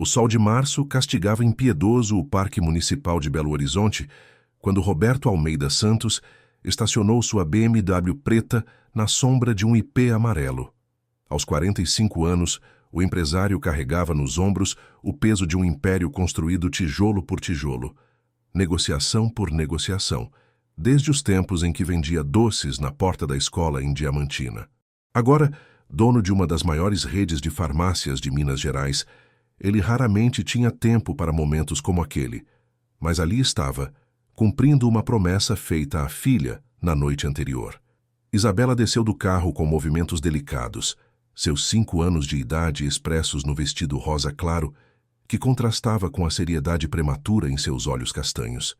O sol de março castigava impiedoso o Parque Municipal de Belo Horizonte quando Roberto Almeida Santos estacionou sua BMW preta na sombra de um IP amarelo. Aos 45 anos, o empresário carregava nos ombros o peso de um império construído tijolo por tijolo, negociação por negociação, desde os tempos em que vendia doces na porta da escola em Diamantina. Agora, dono de uma das maiores redes de farmácias de Minas Gerais, ele raramente tinha tempo para momentos como aquele, mas ali estava, cumprindo uma promessa feita à filha na noite anterior. Isabela desceu do carro com movimentos delicados, seus 5 anos de idade expressos no vestido rosa claro, que contrastava com a seriedade prematura em seus olhos castanhos.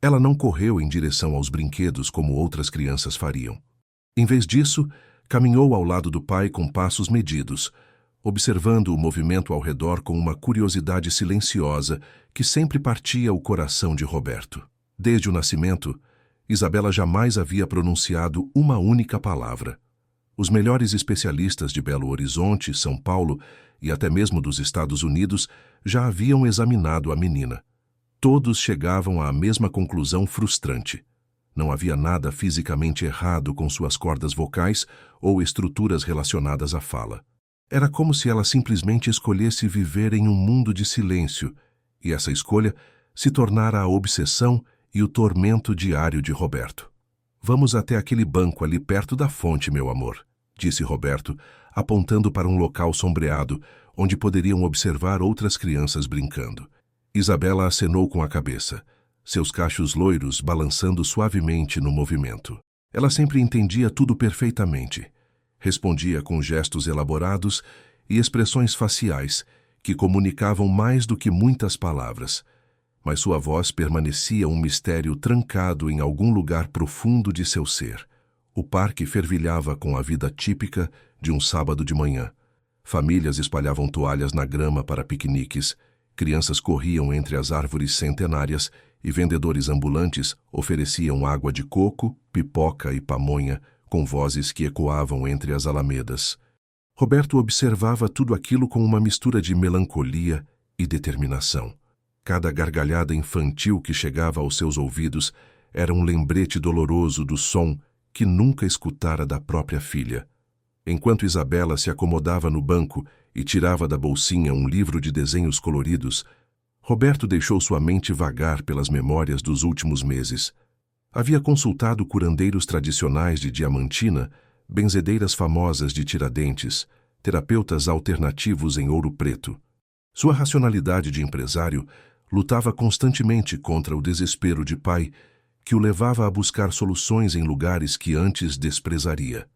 Ela não correu em direção aos brinquedos como outras crianças fariam. Em vez disso, caminhou ao lado do pai com passos medidos, observando o movimento ao redor com uma curiosidade silenciosa que sempre partia o coração de Roberto. Desde o nascimento, Isabela jamais havia pronunciado uma única palavra. Os melhores especialistas de Belo Horizonte, São Paulo e até mesmo dos Estados Unidos já haviam examinado a menina. Todos chegavam à mesma conclusão frustrante. Não havia nada fisicamente errado com suas cordas vocais ou estruturas relacionadas à fala. Era como se ela simplesmente escolhesse viver em um mundo de silêncio, e essa escolha se tornara a obsessão e o tormento diário de Roberto. "Vamos até aquele banco ali perto da fonte, meu amor", disse Roberto, apontando para um local sombreado, onde poderiam observar outras crianças brincando. Isabela acenou com a cabeça, seus cachos loiros balançando suavemente no movimento. Ela sempre entendia tudo perfeitamente. Respondia com gestos elaborados e expressões faciais que comunicavam mais do que muitas palavras, mas sua voz permanecia um mistério trancado em algum lugar profundo de seu ser. O parque fervilhava com a vida típica de um sábado de manhã. Famílias espalhavam toalhas na grama para piqueniques, crianças corriam entre as árvores centenárias e vendedores ambulantes ofereciam água de coco, pipoca e pamonha, com vozes que ecoavam entre as alamedas. Roberto observava tudo aquilo com uma mistura de melancolia e determinação. Cada gargalhada infantil que chegava aos seus ouvidos era um lembrete doloroso do som que nunca escutara da própria filha. Enquanto Isabela se acomodava no banco e tirava da bolsinha um livro de desenhos coloridos, Roberto deixou sua mente vagar pelas memórias dos últimos meses. Havia consultado curandeiros tradicionais de Diamantina, benzedeiras famosas de Tiradentes, terapeutas alternativos em Ouro Preto. Sua racionalidade de empresário lutava constantemente contra o desespero de pai, que o levava a buscar soluções em lugares que antes desprezaria.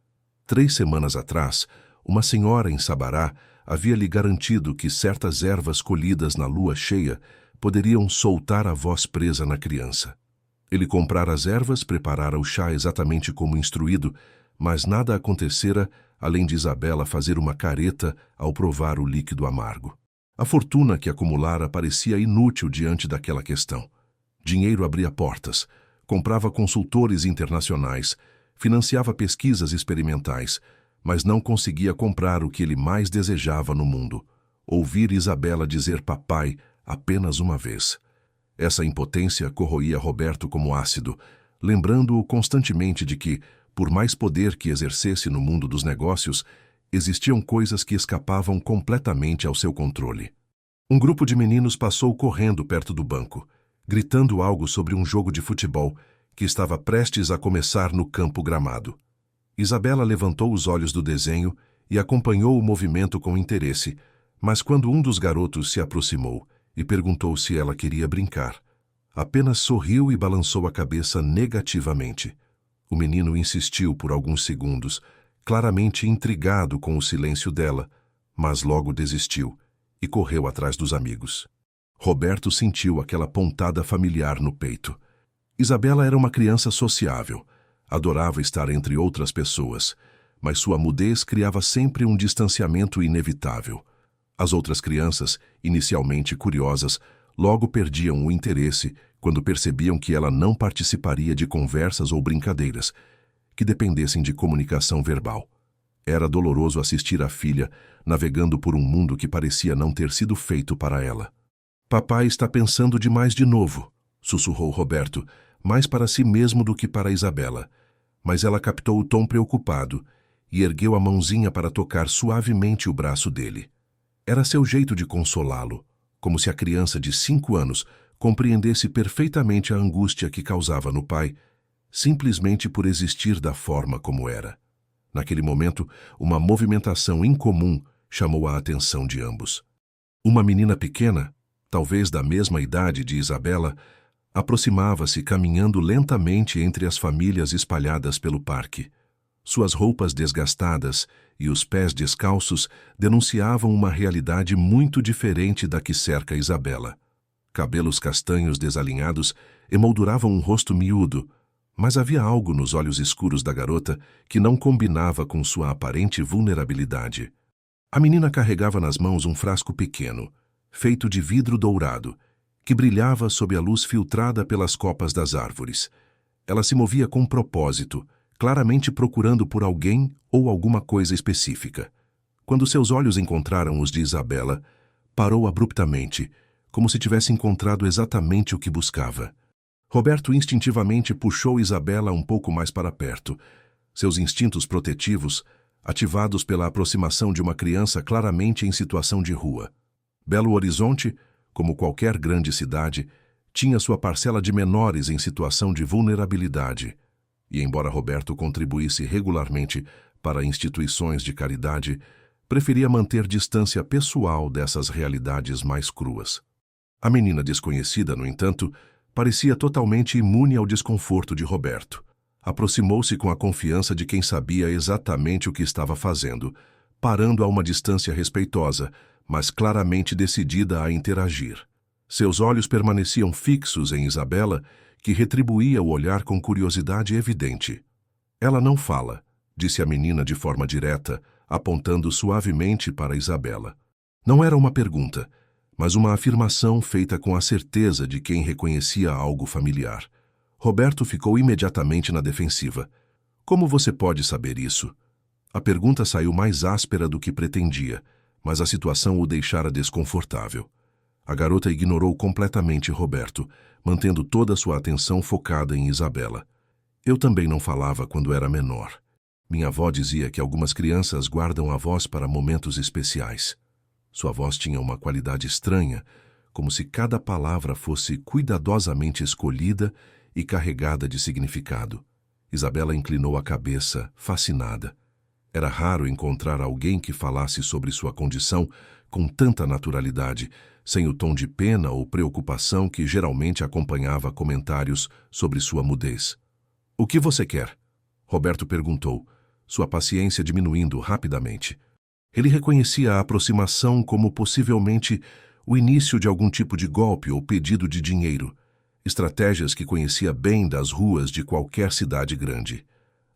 3 semanas atrás, uma senhora em Sabará havia lhe garantido que certas ervas colhidas na lua cheia poderiam soltar a voz presa na criança. Ele comprara as ervas, preparara o chá exatamente como instruído, mas nada acontecera além de Isabela fazer uma careta ao provar o líquido amargo. A fortuna que acumulara parecia inútil diante daquela questão. Dinheiro abria portas, comprava consultores internacionais, financiava pesquisas experimentais, mas não conseguia comprar o que ele mais desejava no mundo: ouvir Isabela dizer papai apenas uma vez. Essa impotência corroía Roberto como ácido, lembrando-o constantemente de que, por mais poder que exercesse no mundo dos negócios, existiam coisas que escapavam completamente ao seu controle. Um grupo de meninos passou correndo perto do banco, gritando algo sobre um jogo de futebol que estava prestes a começar no campo gramado. Isabela levantou os olhos do desenho e acompanhou o movimento com interesse, mas quando um dos garotos se aproximou e perguntou se ela queria brincar, apenas sorriu e balançou a cabeça negativamente. O menino insistiu por alguns segundos, claramente intrigado com o silêncio dela, mas logo desistiu e correu atrás dos amigos. Roberto sentiu aquela pontada familiar no peito. Isabela era uma criança sociável, adorava estar entre outras pessoas, mas sua mudez criava sempre um distanciamento inevitável. As outras crianças, inicialmente curiosas, logo perdiam o interesse quando percebiam que ela não participaria de conversas ou brincadeiras que dependessem de comunicação verbal. Era doloroso assistir a filha navegando por um mundo que parecia não ter sido feito para ela. Papai está pensando demais de novo, sussurrou Roberto, mais para si mesmo do que para Isabela. Mas ela captou o tom preocupado e ergueu a mãozinha para tocar suavemente o braço dele. Era seu jeito de consolá-lo, como se a criança de 5 anos compreendesse perfeitamente a angústia que causava no pai, simplesmente por existir da forma como era. Naquele momento, uma movimentação incomum chamou a atenção de ambos. Uma menina pequena, talvez da mesma idade de Isabela, aproximava-se caminhando lentamente entre as famílias espalhadas pelo parque. Suas roupas desgastadas e os pés descalços denunciavam uma realidade muito diferente da que cerca Isabela. Cabelos castanhos desalinhados emolduravam um rosto miúdo, mas havia algo nos olhos escuros da garota que não combinava com sua aparente vulnerabilidade. A menina carregava nas mãos um frasco pequeno, feito de vidro dourado, que brilhava sob a luz filtrada pelas copas das árvores. Ela se movia com propósito, claramente procurando por alguém ou alguma coisa específica. Quando seus olhos encontraram os de Isabela, parou abruptamente, como se tivesse encontrado exatamente o que buscava. Roberto instintivamente puxou Isabela um pouco mais para perto. Seus instintos protetivos, ativados pela aproximação de uma criança claramente em situação de rua. Belo Horizonte, como qualquer grande cidade, tinha sua parcela de menores em situação de vulnerabilidade. E embora Roberto contribuísse regularmente para instituições de caridade, preferia manter distância pessoal dessas realidades mais cruas. A menina desconhecida, no entanto, parecia totalmente imune ao desconforto de Roberto. Aproximou-se com a confiança de quem sabia exatamente o que estava fazendo, parando a uma distância respeitosa, mas claramente decidida a interagir. Seus olhos permaneciam fixos em Isabela, que retribuía o olhar com curiosidade evidente. Ela não fala, disse a menina de forma direta, apontando suavemente para Isabela. Não era uma pergunta, mas uma afirmação feita com a certeza de quem reconhecia algo familiar. Roberto ficou imediatamente na defensiva. Como você pode saber isso? A pergunta saiu mais áspera do que pretendia, mas a situação o deixara desconfortável. A garota ignorou completamente Roberto, mantendo toda sua atenção focada em Isabela. Eu também não falava quando era menor. Minha avó dizia que algumas crianças guardam a voz para momentos especiais. Sua voz tinha uma qualidade estranha, como se cada palavra fosse cuidadosamente escolhida e carregada de significado. Isabela inclinou a cabeça, fascinada. Era raro encontrar alguém que falasse sobre sua condição com tanta naturalidade, sem o tom de pena ou preocupação que geralmente acompanhava comentários sobre sua mudez. "O que você quer?" Roberto perguntou, sua paciência diminuindo rapidamente. Ele reconhecia a aproximação como possivelmente o início de algum tipo de golpe ou pedido de dinheiro, estratégias que conhecia bem das ruas de qualquer cidade grande.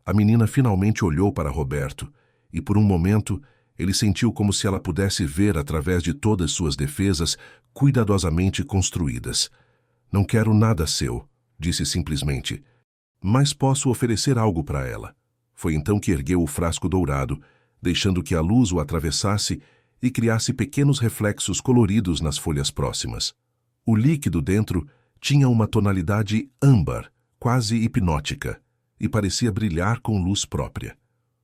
A menina finalmente olhou para Roberto, e por um momento ele sentiu como se ela pudesse ver através de todas suas defesas cuidadosamente construídas. "Não quero nada seu", disse simplesmente, "mas posso oferecer algo para ela." Foi então que ergueu o frasco dourado, deixando que a luz o atravessasse e criasse pequenos reflexos coloridos nas folhas próximas. O líquido dentro tinha uma tonalidade âmbar, quase hipnótica, e parecia brilhar com luz própria.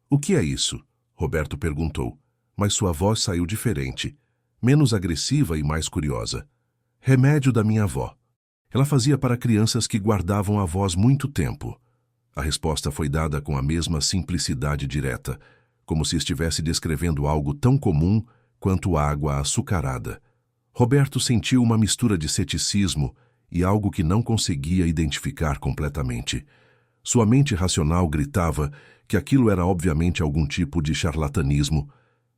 "O que é isso?" Roberto perguntou, mas sua voz saiu diferente, menos agressiva e mais curiosa. "Remédio da minha avó. Ela fazia para crianças que guardavam a voz muito tempo." A resposta foi dada com a mesma simplicidade direta, como se estivesse descrevendo algo tão comum quanto água açucarada. Roberto sentiu uma mistura de ceticismo e algo que não conseguia identificar completamente. Sua mente racional gritava que aquilo era obviamente algum tipo de charlatanismo,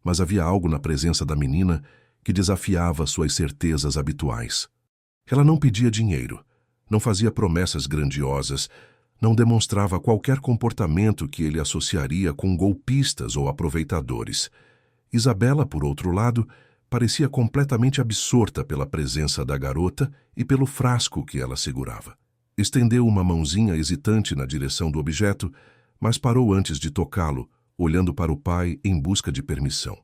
mas havia algo na presença da menina que desafiava suas certezas habituais. Ela não pedia dinheiro, não fazia promessas grandiosas, não demonstrava qualquer comportamento que ele associaria com golpistas ou aproveitadores. Isabela, por outro lado, parecia completamente absorta pela presença da garota e pelo frasco que ela segurava. Estendeu uma mãozinha hesitante na direção do objeto, mas parou antes de tocá-lo, olhando para o pai em busca de permissão.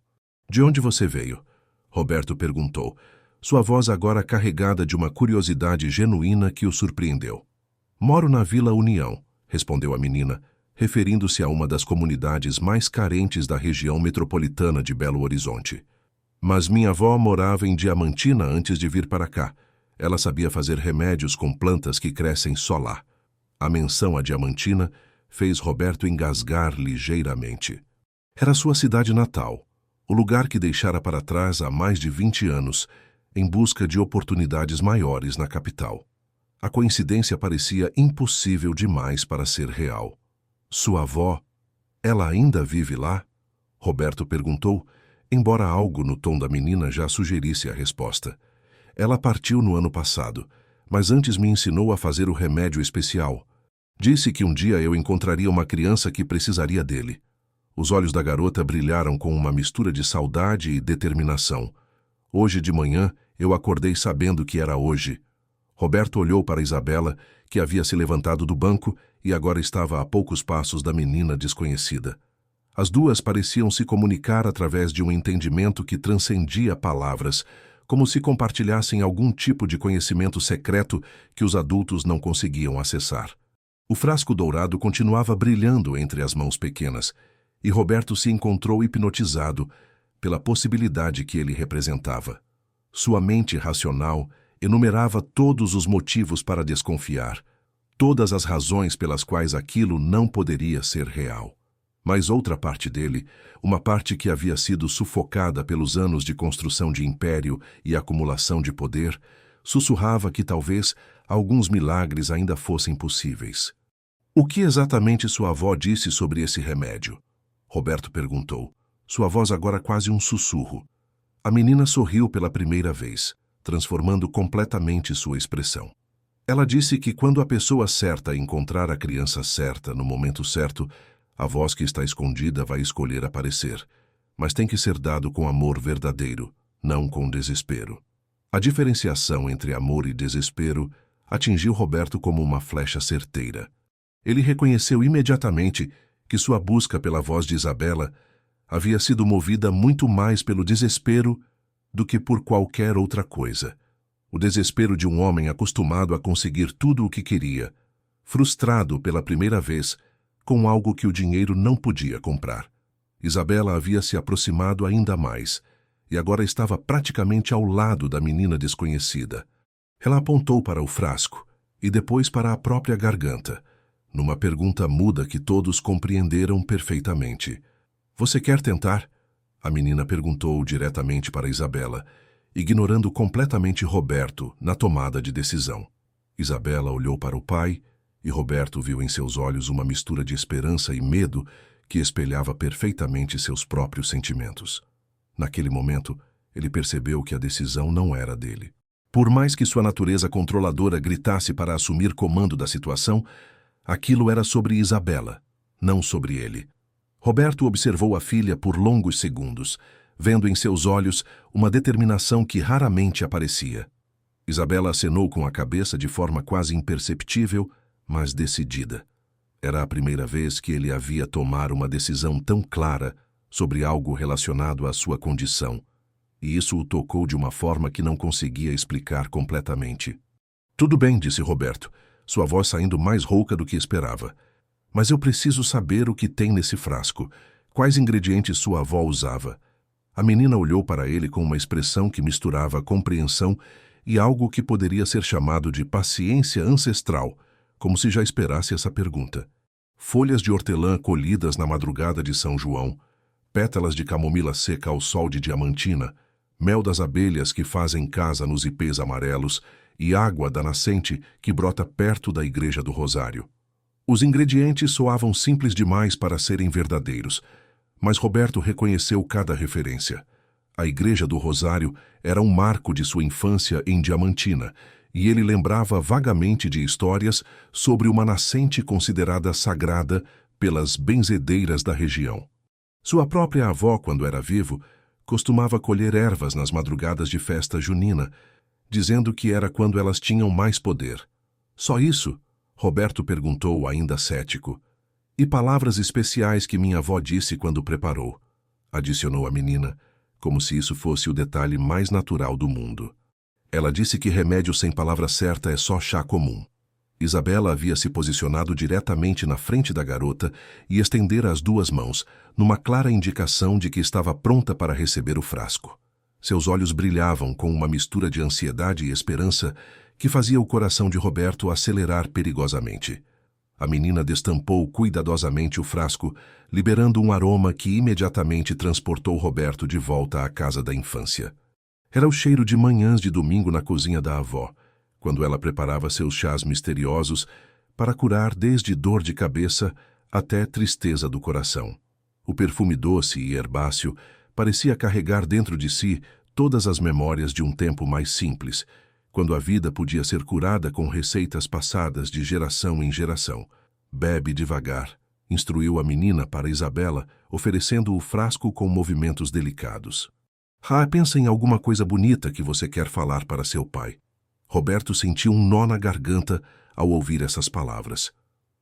De onde você veio? Roberto perguntou, sua voz agora carregada de uma curiosidade genuína que o surpreendeu. Moro na Vila União, respondeu a menina, referindo-se a uma das comunidades mais carentes da região metropolitana de Belo Horizonte. Mas minha avó morava em Diamantina antes de vir para cá. Ela sabia fazer remédios com plantas que crescem só lá. A menção a Diamantina fez Roberto engasgar ligeiramente. Era sua cidade natal, o lugar que deixara para trás há mais de 20 anos, em busca de oportunidades maiores na capital. A coincidência parecia impossível demais para ser real. Sua avó, ela ainda vive lá? Roberto perguntou, embora algo no tom da menina já sugerisse a resposta. Ela partiu no ano passado, mas antes me ensinou a fazer o remédio especial. Disse que um dia eu encontraria uma criança que precisaria dele. Os olhos da garota brilharam com uma mistura de saudade e determinação. Hoje de manhã, eu acordei sabendo que era hoje. Roberto olhou para Isabela, que havia se levantado do banco e agora estava a poucos passos da menina desconhecida. As duas pareciam se comunicar através de um entendimento que transcendia palavras, como se compartilhassem algum tipo de conhecimento secreto que os adultos não conseguiam acessar. O frasco dourado continuava brilhando entre as mãos pequenas, e Roberto se encontrou hipnotizado pela possibilidade que ele representava. Sua mente racional enumerava todos os motivos para desconfiar, todas as razões pelas quais aquilo não poderia ser real. Mas outra parte dele, uma parte que havia sido sufocada pelos anos de construção de império e acumulação de poder, sussurrava que talvez alguns milagres ainda fossem possíveis. O que exatamente sua avó disse sobre esse remédio? Roberto perguntou, sua voz agora quase um sussurro. A menina sorriu pela primeira vez, transformando completamente sua expressão. Ela disse que quando a pessoa certa encontrar a criança certa no momento certo, a voz que está escondida vai escolher aparecer, mas tem que ser dado com amor verdadeiro, não com desespero. A diferenciação entre amor e desespero atingiu Roberto como uma flecha certeira. Ele reconheceu imediatamente que sua busca pela voz de Isabela havia sido movida muito mais pelo desespero do que por qualquer outra coisa. O desespero de um homem acostumado a conseguir tudo o que queria, frustrado pela primeira vez com algo que o dinheiro não podia comprar. Isabela havia se aproximado ainda mais, e agora estava praticamente ao lado da menina desconhecida. Ela apontou para o frasco, e depois para a própria garganta, numa pergunta muda que todos compreenderam perfeitamente. Você quer tentar? A menina perguntou diretamente para Isabela, ignorando completamente Roberto na tomada de decisão. Isabela olhou para o pai, e Roberto viu em seus olhos uma mistura de esperança e medo que espelhava perfeitamente seus próprios sentimentos. Naquele momento, ele percebeu que a decisão não era dele. Por mais que sua natureza controladora gritasse para assumir comando da situação, aquilo era sobre Isabela, não sobre ele. Roberto observou a filha por longos segundos, vendo em seus olhos uma determinação que raramente aparecia. Isabela acenou com a cabeça de forma quase imperceptível, mas decidida. Era a primeira vez que ele havia tomar uma decisão tão clara sobre algo relacionado à sua condição, e isso o tocou de uma forma que não conseguia explicar completamente. Tudo bem, disse Roberto, sua voz saindo mais rouca do que esperava. Mas eu preciso saber o que tem nesse frasco. Quais ingredientes sua avó usava? A menina olhou para ele com uma expressão que misturava compreensão e algo que poderia ser chamado de paciência ancestral, como se já esperasse essa pergunta. Folhas de hortelã colhidas na madrugada de São João, pétalas de camomila seca ao sol de Diamantina, mel das abelhas que fazem casa nos ipês amarelos e água da nascente que brota perto da Igreja do Rosário. Os ingredientes soavam simples demais para serem verdadeiros, mas Roberto reconheceu cada referência. A Igreja do Rosário era um marco de sua infância em Diamantina, e ele lembrava vagamente de histórias sobre uma nascente considerada sagrada pelas benzedeiras da região. Sua própria avó, quando era vivo, costumava colher ervas nas madrugadas de festa junina, dizendo que era quando elas tinham mais poder. Só isso? Roberto perguntou, ainda cético. E palavras especiais que minha avó disse quando preparou, adicionou a menina, como se isso fosse o detalhe mais natural do mundo. Ela disse que remédio sem palavra certa é só chá comum. Isabela havia se posicionado diretamente na frente da garota e estendera as duas mãos, numa clara indicação de que estava pronta para receber o frasco. Seus olhos brilhavam com uma mistura de ansiedade e esperança que fazia o coração de Roberto acelerar perigosamente. A menina destampou cuidadosamente o frasco, liberando um aroma que imediatamente transportou Roberto de volta à casa da infância. Era o cheiro de manhãs de domingo na cozinha da avó, quando ela preparava seus chás misteriosos para curar desde dor de cabeça até tristeza do coração. O perfume doce e herbáceo parecia carregar dentro de si todas as memórias de um tempo mais simples, quando a vida podia ser curada com receitas passadas de geração em geração. Bebe devagar, instruiu a menina para Isabela, oferecendo o frasco com movimentos delicados. Pensa em alguma coisa bonita que você quer falar para seu pai. Roberto sentiu um nó na garganta ao ouvir essas palavras.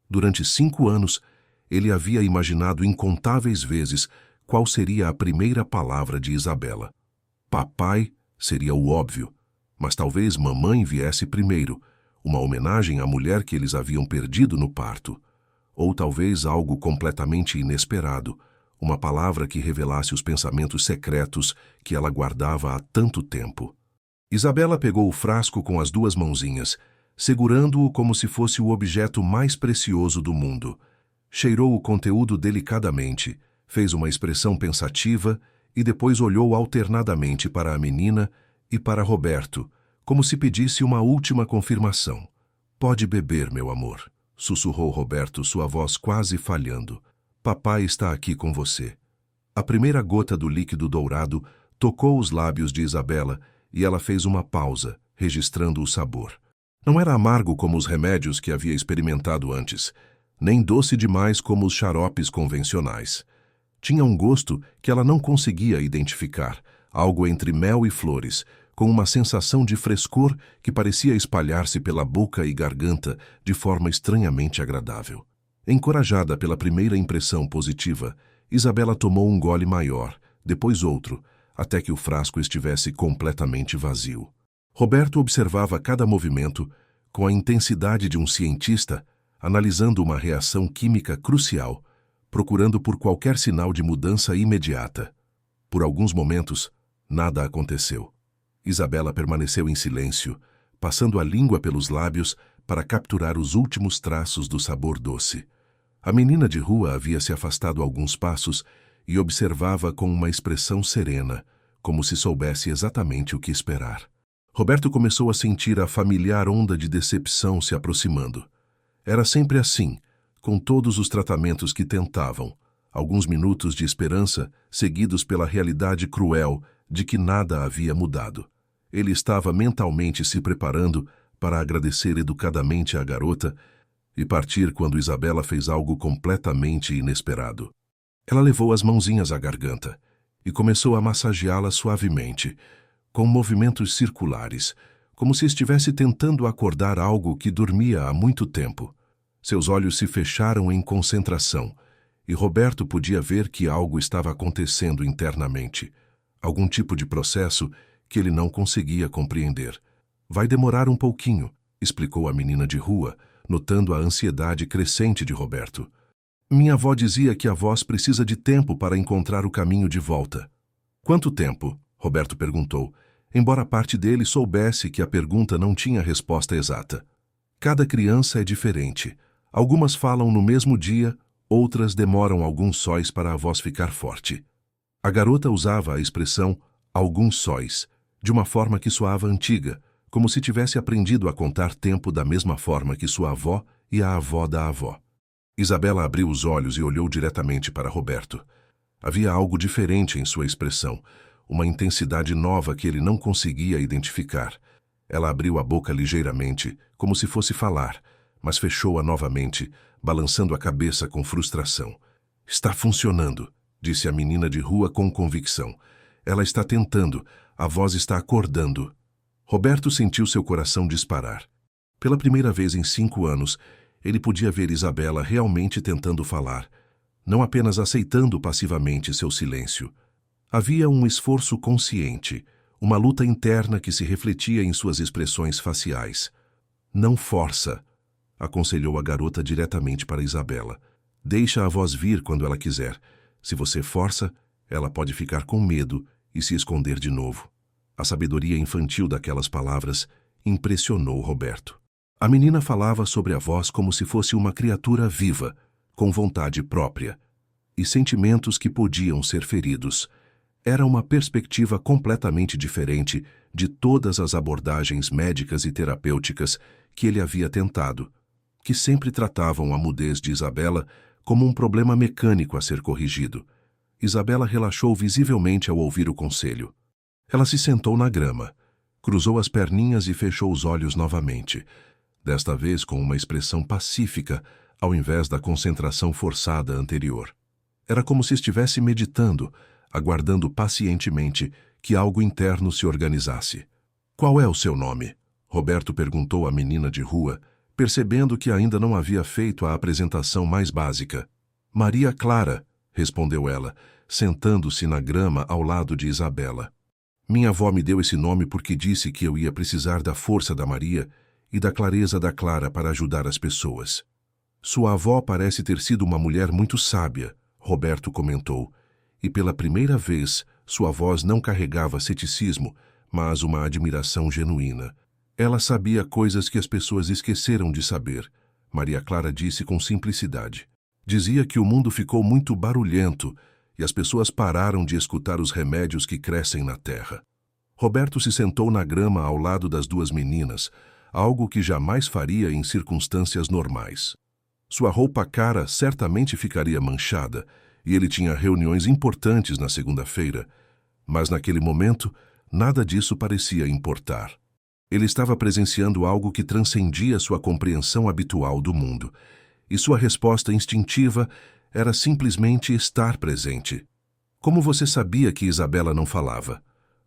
Durante 5 anos, ele havia imaginado incontáveis vezes qual seria a primeira palavra de Isabela. Papai seria o óbvio, mas talvez mamãe viesse primeiro, uma homenagem à mulher que eles haviam perdido no parto. Ou talvez algo completamente inesperado, uma palavra que revelasse os pensamentos secretos que ela guardava há tanto tempo. Isabela pegou o frasco com as 2 mãozinhas, segurando-o como se fosse o objeto mais precioso do mundo. Cheirou o conteúdo delicadamente, fez uma expressão pensativa e depois olhou alternadamente para a menina e para Roberto, como se pedisse uma última confirmação. Pode beber, meu amor, sussurrou Roberto, sua voz quase falhando. Papai está aqui com você. A primeira gota do líquido dourado tocou os lábios de Isabela e ela fez uma pausa, registrando o sabor. Não era amargo como os remédios que havia experimentado antes, nem doce demais como os xaropes convencionais. Tinha um gosto que ela não conseguia identificar, algo entre mel e flores, com uma sensação de frescor que parecia espalhar-se pela boca e garganta de forma estranhamente agradável. Encorajada pela primeira impressão positiva, Isabela tomou um gole maior, depois outro, até que o frasco estivesse completamente vazio. Roberto observava cada movimento com a intensidade de um cientista, analisando uma reação química crucial, procurando por qualquer sinal de mudança imediata. Por alguns momentos, nada aconteceu. Isabela permaneceu em silêncio, passando a língua pelos lábios para capturar os últimos traços do sabor doce. A menina de rua havia se afastado alguns passos e observava com uma expressão serena, como se soubesse exatamente o que esperar. Roberto começou a sentir a familiar onda de decepção se aproximando. Era sempre assim, com todos os tratamentos que tentavam, alguns minutos de esperança seguidos pela realidade cruel de que nada havia mudado. Ele estava mentalmente se preparando para agradecer educadamente à garota e partir quando Isabela fez algo completamente inesperado. Ela levou as mãozinhas à garganta e começou a massageá-la suavemente, com movimentos circulares, como se estivesse tentando acordar algo que dormia há muito tempo. Seus olhos se fecharam em concentração, e Roberto podia ver que algo estava acontecendo internamente, algum tipo de processo que ele não conseguia compreender. Vai demorar um pouquinho, explicou a menina de rua, notando a ansiedade crescente de Roberto. Minha avó dizia que a voz precisa de tempo para encontrar o caminho de volta. Quanto tempo? Roberto perguntou, embora parte dele soubesse que a pergunta não tinha resposta exata. Cada criança é diferente. Algumas falam no mesmo dia, outras demoram alguns sóis para a voz ficar forte. A garota usava a expressão alguns sóis, de uma forma que soava antiga, como se tivesse aprendido a contar tempo da mesma forma que sua avó e a avó da avó. Isabela abriu os olhos e olhou diretamente para Roberto. Havia algo diferente em sua expressão, uma intensidade nova que ele não conseguia identificar. Ela abriu a boca ligeiramente, como se fosse falar, mas fechou-a novamente, balançando a cabeça com frustração. Está funcionando, disse a menina de rua com convicção. Ela está tentando, a voz está acordando. Roberto sentiu seu coração disparar. Pela primeira vez em 5 anos, Ele podia ver Isabela realmente tentando falar, não apenas aceitando passivamente seu silêncio. Havia um esforço consciente, uma luta interna que se refletia em suas expressões faciais. Não força, aconselhou a garota diretamente para Isabela. Deixa a voz vir quando ela quiser. Se você força, ela pode ficar com medo e se esconder de novo. A sabedoria infantil daquelas palavras impressionou Roberto. A menina falava sobre a voz como se fosse uma criatura viva, com vontade própria, e sentimentos que podiam ser feridos. Era uma perspectiva completamente diferente de todas as abordagens médicas e terapêuticas que ele havia tentado, que sempre tratavam a mudez de Isabela como um problema mecânico a ser corrigido. Isabela relaxou visivelmente ao ouvir o conselho. Ela se sentou na grama, cruzou as perninhas e fechou os olhos novamente, desta vez com uma expressão pacífica ao invés da concentração forçada anterior. Era como se estivesse meditando, aguardando pacientemente que algo interno se organizasse. "Qual é o seu nome?" Roberto perguntou à menina de rua, percebendo que ainda não havia feito a apresentação mais básica. "Maria Clara", respondeu ela, sentando-se na grama ao lado de Isabela. "Minha avó me deu esse nome porque disse que eu ia precisar da força da Maria e da clareza da Clara para ajudar as pessoas." "Sua avó parece ter sido uma mulher muito sábia", Roberto comentou, e pela primeira vez sua voz não carregava ceticismo, mas uma admiração genuína. "Ela sabia coisas que as pessoas esqueceram de saber", Maria Clara disse com simplicidade. "Dizia que o mundo ficou muito barulhento e as pessoas pararam de escutar os remédios que crescem na terra." Roberto se sentou na grama ao lado das duas meninas, algo que jamais faria em circunstâncias normais. Sua roupa cara certamente ficaria manchada, e ele tinha reuniões importantes na segunda-feira, mas naquele momento nada disso parecia importar. Ele estava presenciando algo que transcendia sua compreensão habitual do mundo, e sua resposta instintiva era simplesmente estar presente. "Como você sabia que Isabela não falava?"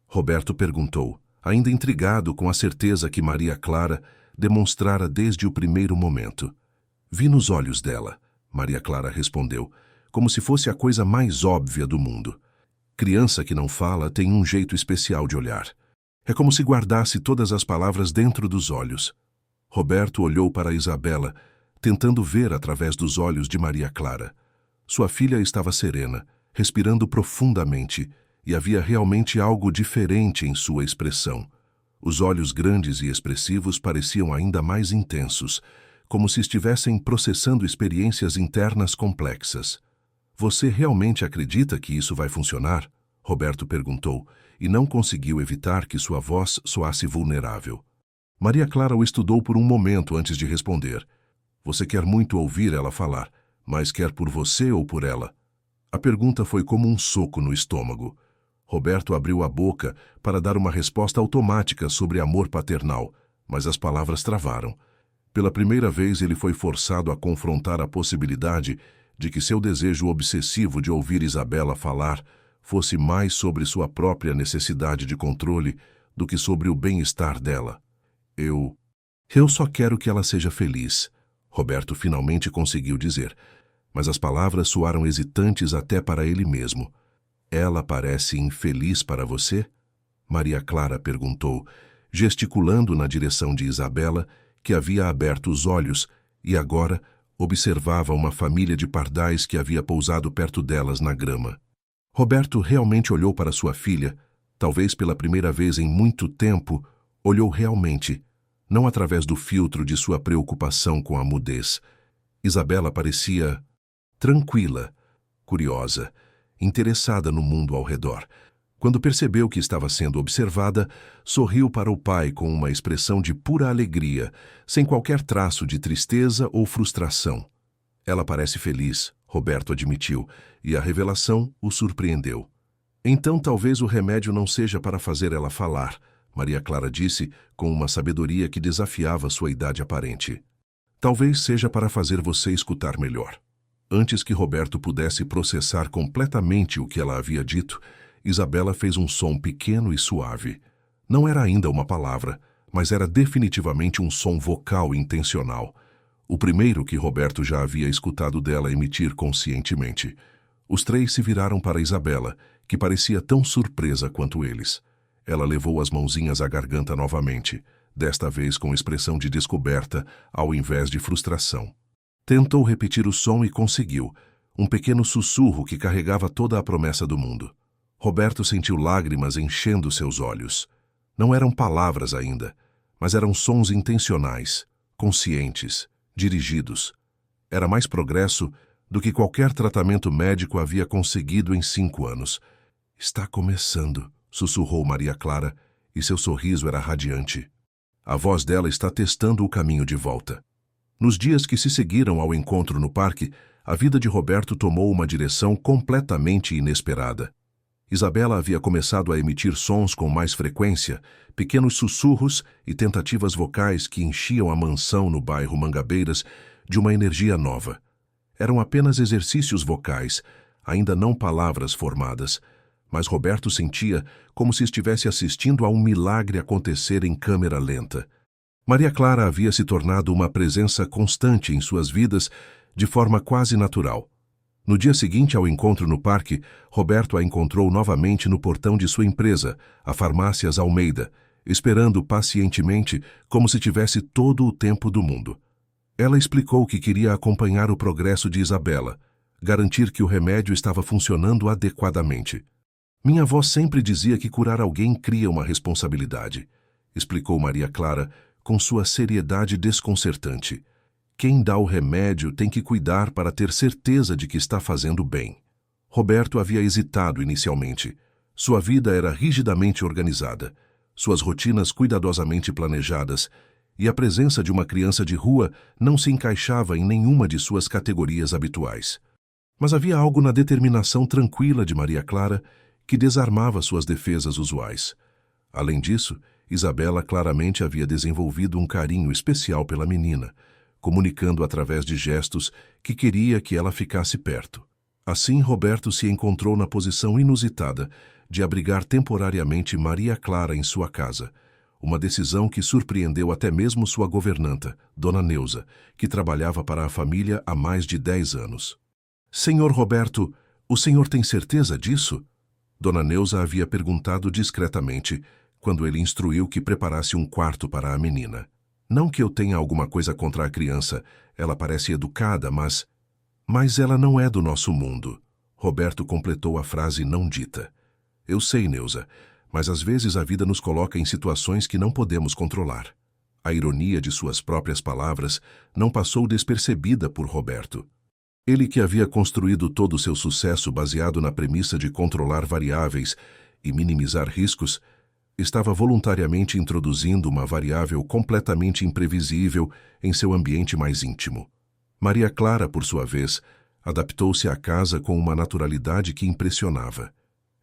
Roberto perguntou, ainda intrigado com a certeza que Maria Clara demonstrara desde o primeiro momento. "Vi nos olhos dela", Maria Clara respondeu, como se fosse a coisa mais óbvia do mundo. "Criança que não fala tem um jeito especial de olhar. É como se guardasse todas as palavras dentro dos olhos." Roberto olhou para Isabela, tentando ver através dos olhos de Maria Clara. Sua filha estava serena, respirando profundamente, e havia realmente algo diferente em sua expressão. Os olhos grandes e expressivos pareciam ainda mais intensos, como se estivessem processando experiências internas complexas. "Você realmente acredita que isso vai funcionar?" Roberto perguntou, e não conseguiu evitar que sua voz soasse vulnerável. Maria Clara o estudou por um momento antes de responder. "Você quer muito ouvir ela falar, mas quer por você ou por ela?" A pergunta foi como um soco no estômago. Roberto abriu a boca para dar uma resposta automática sobre amor paternal, mas as palavras travaram. Pela primeira vez ele foi forçado a confrontar a possibilidade de que seu desejo obsessivo de ouvir Isabela falar fosse mais sobre sua própria necessidade de controle do que sobre o bem-estar dela. Eu só quero que ela seja feliz", Roberto finalmente conseguiu dizer, mas as palavras soaram hesitantes até para ele mesmo. "Ela parece infeliz para você?" Maria Clara perguntou, gesticulando na direção de Isabela, que havia aberto os olhos e agora observava uma família de pardais que havia pousado perto delas na grama. Roberto realmente olhou para sua filha, talvez pela primeira vez em muito tempo, olhou realmente, não através do filtro de sua preocupação com a mudez. Isabela parecia tranquila, curiosa, interessada no mundo ao redor. Quando percebeu que estava sendo observada, sorriu para o pai com uma expressão de pura alegria, sem qualquer traço de tristeza ou frustração. "Ela parece feliz", Roberto admitiu, e a revelação o surpreendeu. "Então talvez o remédio não seja para fazer ela falar", Maria Clara disse, com uma sabedoria que desafiava sua idade aparente. "Talvez seja para fazer você escutar melhor." Antes que Roberto pudesse processar completamente o que ela havia dito, Isabela fez um som pequeno e suave. Não era ainda uma palavra, mas era definitivamente um som vocal intencional. O primeiro que Roberto já havia escutado dela emitir conscientemente. Os três se viraram para Isabela, que parecia tão surpresa quanto eles. Ela levou as mãozinhas à garganta novamente, desta vez com expressão de descoberta, ao invés de frustração. Tentou repetir o som e conseguiu, um pequeno sussurro que carregava toda a promessa do mundo. Roberto sentiu lágrimas enchendo seus olhos. Não eram palavras ainda, mas eram sons intencionais, conscientes, dirigidos. Era mais progresso do que qualquer tratamento médico havia conseguido em 5 anos. Está começando, sussurrou Maria Clara, e seu sorriso era radiante. A voz dela está testando o caminho de volta. Nos dias que se seguiram ao encontro no parque, a vida de Roberto tomou uma direção completamente inesperada. Isabela havia começado a emitir sons com mais frequência, pequenos sussurros e tentativas vocais que enchiam a mansão no bairro Mangabeiras de uma energia nova. Eram apenas exercícios vocais, ainda não palavras formadas, mas Roberto sentia como se estivesse assistindo a um milagre acontecer em câmera lenta. Maria Clara havia se tornado uma presença constante em suas vidas de forma quase natural. No dia seguinte ao encontro no parque, Roberto a encontrou novamente no portão de sua empresa, a Farmácias Almeida, esperando pacientemente como se tivesse todo o tempo do mundo. Ela explicou que queria acompanhar o progresso de Isabela, garantir que o remédio estava funcionando adequadamente. Minha avó sempre dizia que curar alguém cria uma responsabilidade, explicou Maria Clara com sua seriedade desconcertante. Quem dá o remédio tem que cuidar para ter certeza de que está fazendo bem. Roberto havia hesitado inicialmente. Sua vida era rigidamente organizada, suas rotinas cuidadosamente planejadas, e a presença de uma criança de rua não se encaixava em nenhuma de suas categorias habituais. Mas havia algo na determinação tranquila de Maria Clara que desarmava suas defesas usuais. Além disso, Isabela claramente havia desenvolvido um carinho especial pela menina, comunicando através de gestos que queria que ela ficasse perto. Assim, Roberto se encontrou na posição inusitada de abrigar temporariamente Maria Clara em sua casa, uma decisão que surpreendeu até mesmo sua governanta, Dona Neuza, que trabalhava para a família há mais de 10 anos. Senhor Roberto, o senhor tem certeza disso? Dona Neuza havia perguntado discretamente, quando ele instruiu que preparasse um quarto para a menina. Não que eu tenha alguma coisa contra a criança, ela parece educada, mas ela não é do nosso mundo. Roberto completou a frase não dita. Eu sei, Neuza, mas às vezes a vida nos coloca em situações que não podemos controlar. A ironia de suas próprias palavras não passou despercebida por Roberto. Ele que havia construído todo o seu sucesso baseado na premissa de controlar variáveis e minimizar riscos, estava voluntariamente introduzindo uma variável completamente imprevisível em seu ambiente mais íntimo. Maria Clara, por sua vez, adaptou-se à casa com uma naturalidade que impressionava.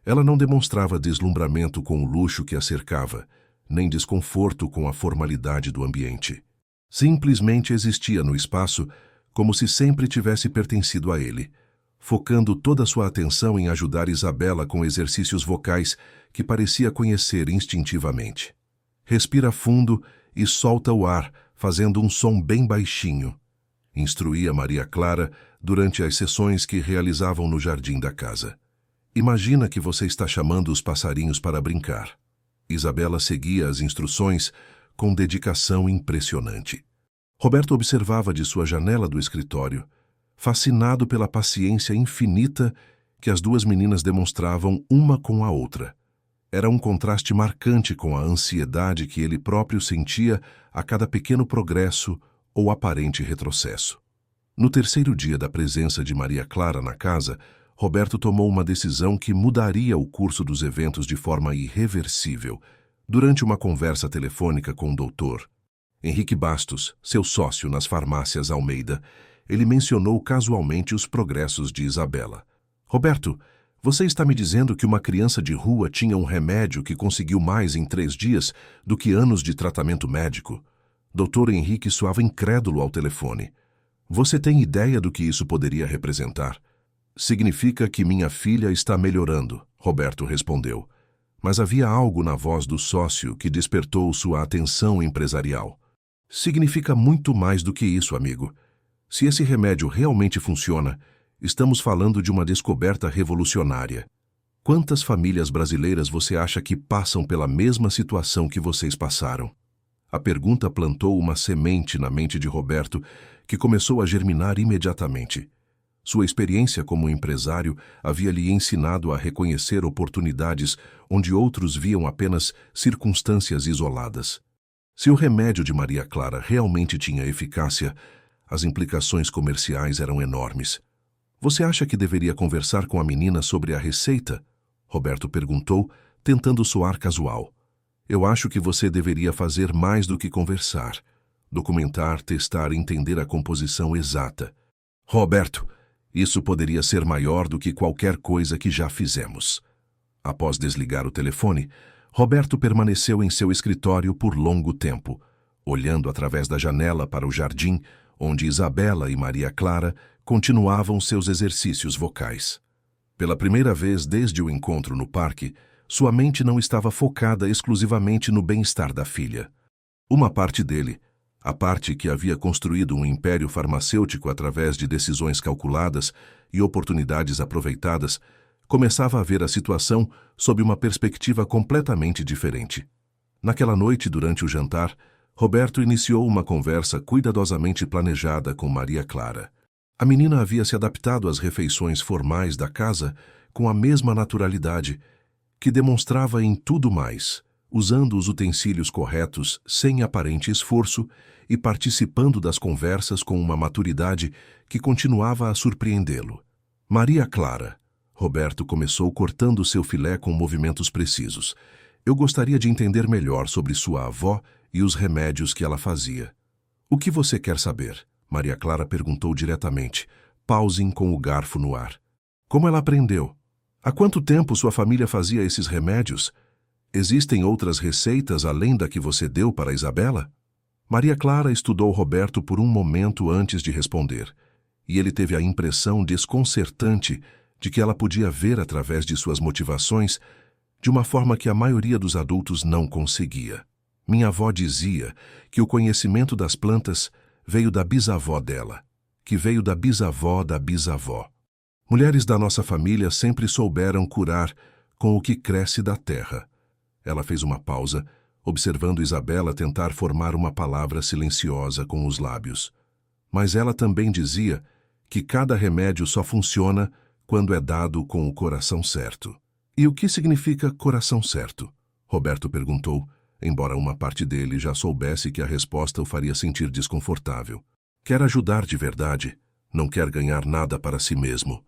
Ela não demonstrava deslumbramento com o luxo que a cercava, nem desconforto com a formalidade do ambiente. Simplesmente existia no espaço como se sempre tivesse pertencido a ele, focando toda sua atenção em ajudar Isabela com exercícios vocais que parecia conhecer instintivamente. Respira fundo e solta o ar, fazendo um som bem baixinho, instruía Maria Clara durante as sessões que realizavam no jardim da casa. Imagina que você está chamando os passarinhos para brincar. Isabela seguia as instruções com dedicação impressionante. Roberto observava de sua janela do escritório, fascinado pela paciência infinita que as duas meninas demonstravam uma com a outra. Era um contraste marcante com a ansiedade que ele próprio sentia a cada pequeno progresso ou aparente retrocesso. No terceiro dia da presença de Maria Clara na casa, Roberto tomou uma decisão que mudaria o curso dos eventos de forma irreversível. Durante uma conversa telefônica com o doutor Henrique Bastos, seu sócio nas Farmácias Almeida, ele mencionou casualmente os progressos de Isabela. Roberto, você está me dizendo que uma criança de rua tinha um remédio que conseguiu mais em 3 dias do que anos de tratamento médico? Dr. Henrique soava incrédulo ao telefone. Você tem ideia do que isso poderia representar? Significa que minha filha está melhorando, Roberto respondeu. Mas havia algo na voz do sócio que despertou sua atenção empresarial. Significa muito mais do que isso, amigo. Se esse remédio realmente funciona, estamos falando de uma descoberta revolucionária. Quantas famílias brasileiras você acha que passam pela mesma situação que vocês passaram? A pergunta plantou uma semente na mente de Roberto que começou a germinar imediatamente. Sua experiência como empresário havia lhe ensinado a reconhecer oportunidades onde outros viam apenas circunstâncias isoladas. Se o remédio de Maria Clara realmente tinha eficácia, as implicações comerciais eram enormes. Você acha que deveria conversar com a menina sobre a receita? Roberto perguntou, tentando soar casual. Eu acho que você deveria fazer mais do que conversar. Documentar, testar e entender a composição exata. Roberto, isso poderia ser maior do que qualquer coisa que já fizemos. Após desligar o telefone, Roberto permaneceu em seu escritório por longo tempo, olhando através da janela para o jardim, onde Isabela e Maria Clara continuavam seus exercícios vocais. Pela primeira vez desde o encontro no parque, sua mente não estava focada exclusivamente no bem-estar da filha. Uma parte dele, a parte que havia construído um império farmacêutico através de decisões calculadas e oportunidades aproveitadas, começava a ver a situação sob uma perspectiva completamente diferente. Naquela noite, durante o jantar, Roberto iniciou uma conversa cuidadosamente planejada com Maria Clara. A menina havia se adaptado às refeições formais da casa com a mesma naturalidade, que demonstrava em tudo mais, usando os utensílios corretos sem aparente esforço e participando das conversas com uma maturidade que continuava a surpreendê-lo. Maria Clara. Roberto começou cortando seu filé com movimentos precisos. Eu gostaria de entender melhor sobre sua avó e os remédios que ela fazia. O que você quer saber? Maria Clara perguntou diretamente, pausem com o garfo no ar. Como ela aprendeu? Há quanto tempo sua família fazia esses remédios? Existem outras receitas além da que você deu para Isabela? Maria Clara estudou Roberto por um momento antes de responder, e ele teve a impressão desconcertante de que ela podia ver através de suas motivações de uma forma que a maioria dos adultos não conseguia. Minha avó dizia que o conhecimento das plantas veio da bisavó dela, que veio da bisavó da bisavó. Mulheres da nossa família sempre souberam curar com o que cresce da terra. Ela fez uma pausa, observando Isabela tentar formar uma palavra silenciosa com os lábios. Mas ela também dizia que cada remédio só funciona quando é dado com o coração certo. E o que significa coração certo? Roberto perguntou, embora uma parte dele já soubesse que a resposta o faria sentir desconfortável. Quer ajudar de verdade, não quer ganhar nada para si mesmo.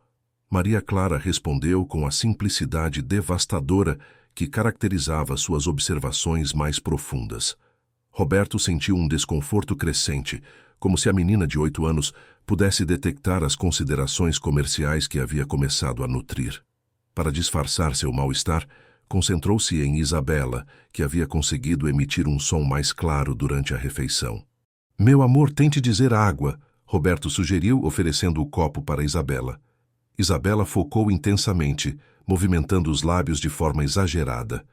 Maria Clara respondeu com a simplicidade devastadora que caracterizava suas observações mais profundas. Roberto sentiu um desconforto crescente, como se a menina de 8 anos pudesse detectar as considerações comerciais que havia começado a nutrir. Para disfarçar seu mal-estar, concentrou-se em Isabela, que havia conseguido emitir um som mais claro durante a refeição. Meu amor, tente dizer água, Roberto sugeriu, oferecendo o copo para Isabela. Isabela focou intensamente, movimentando os lábios de forma exagerada.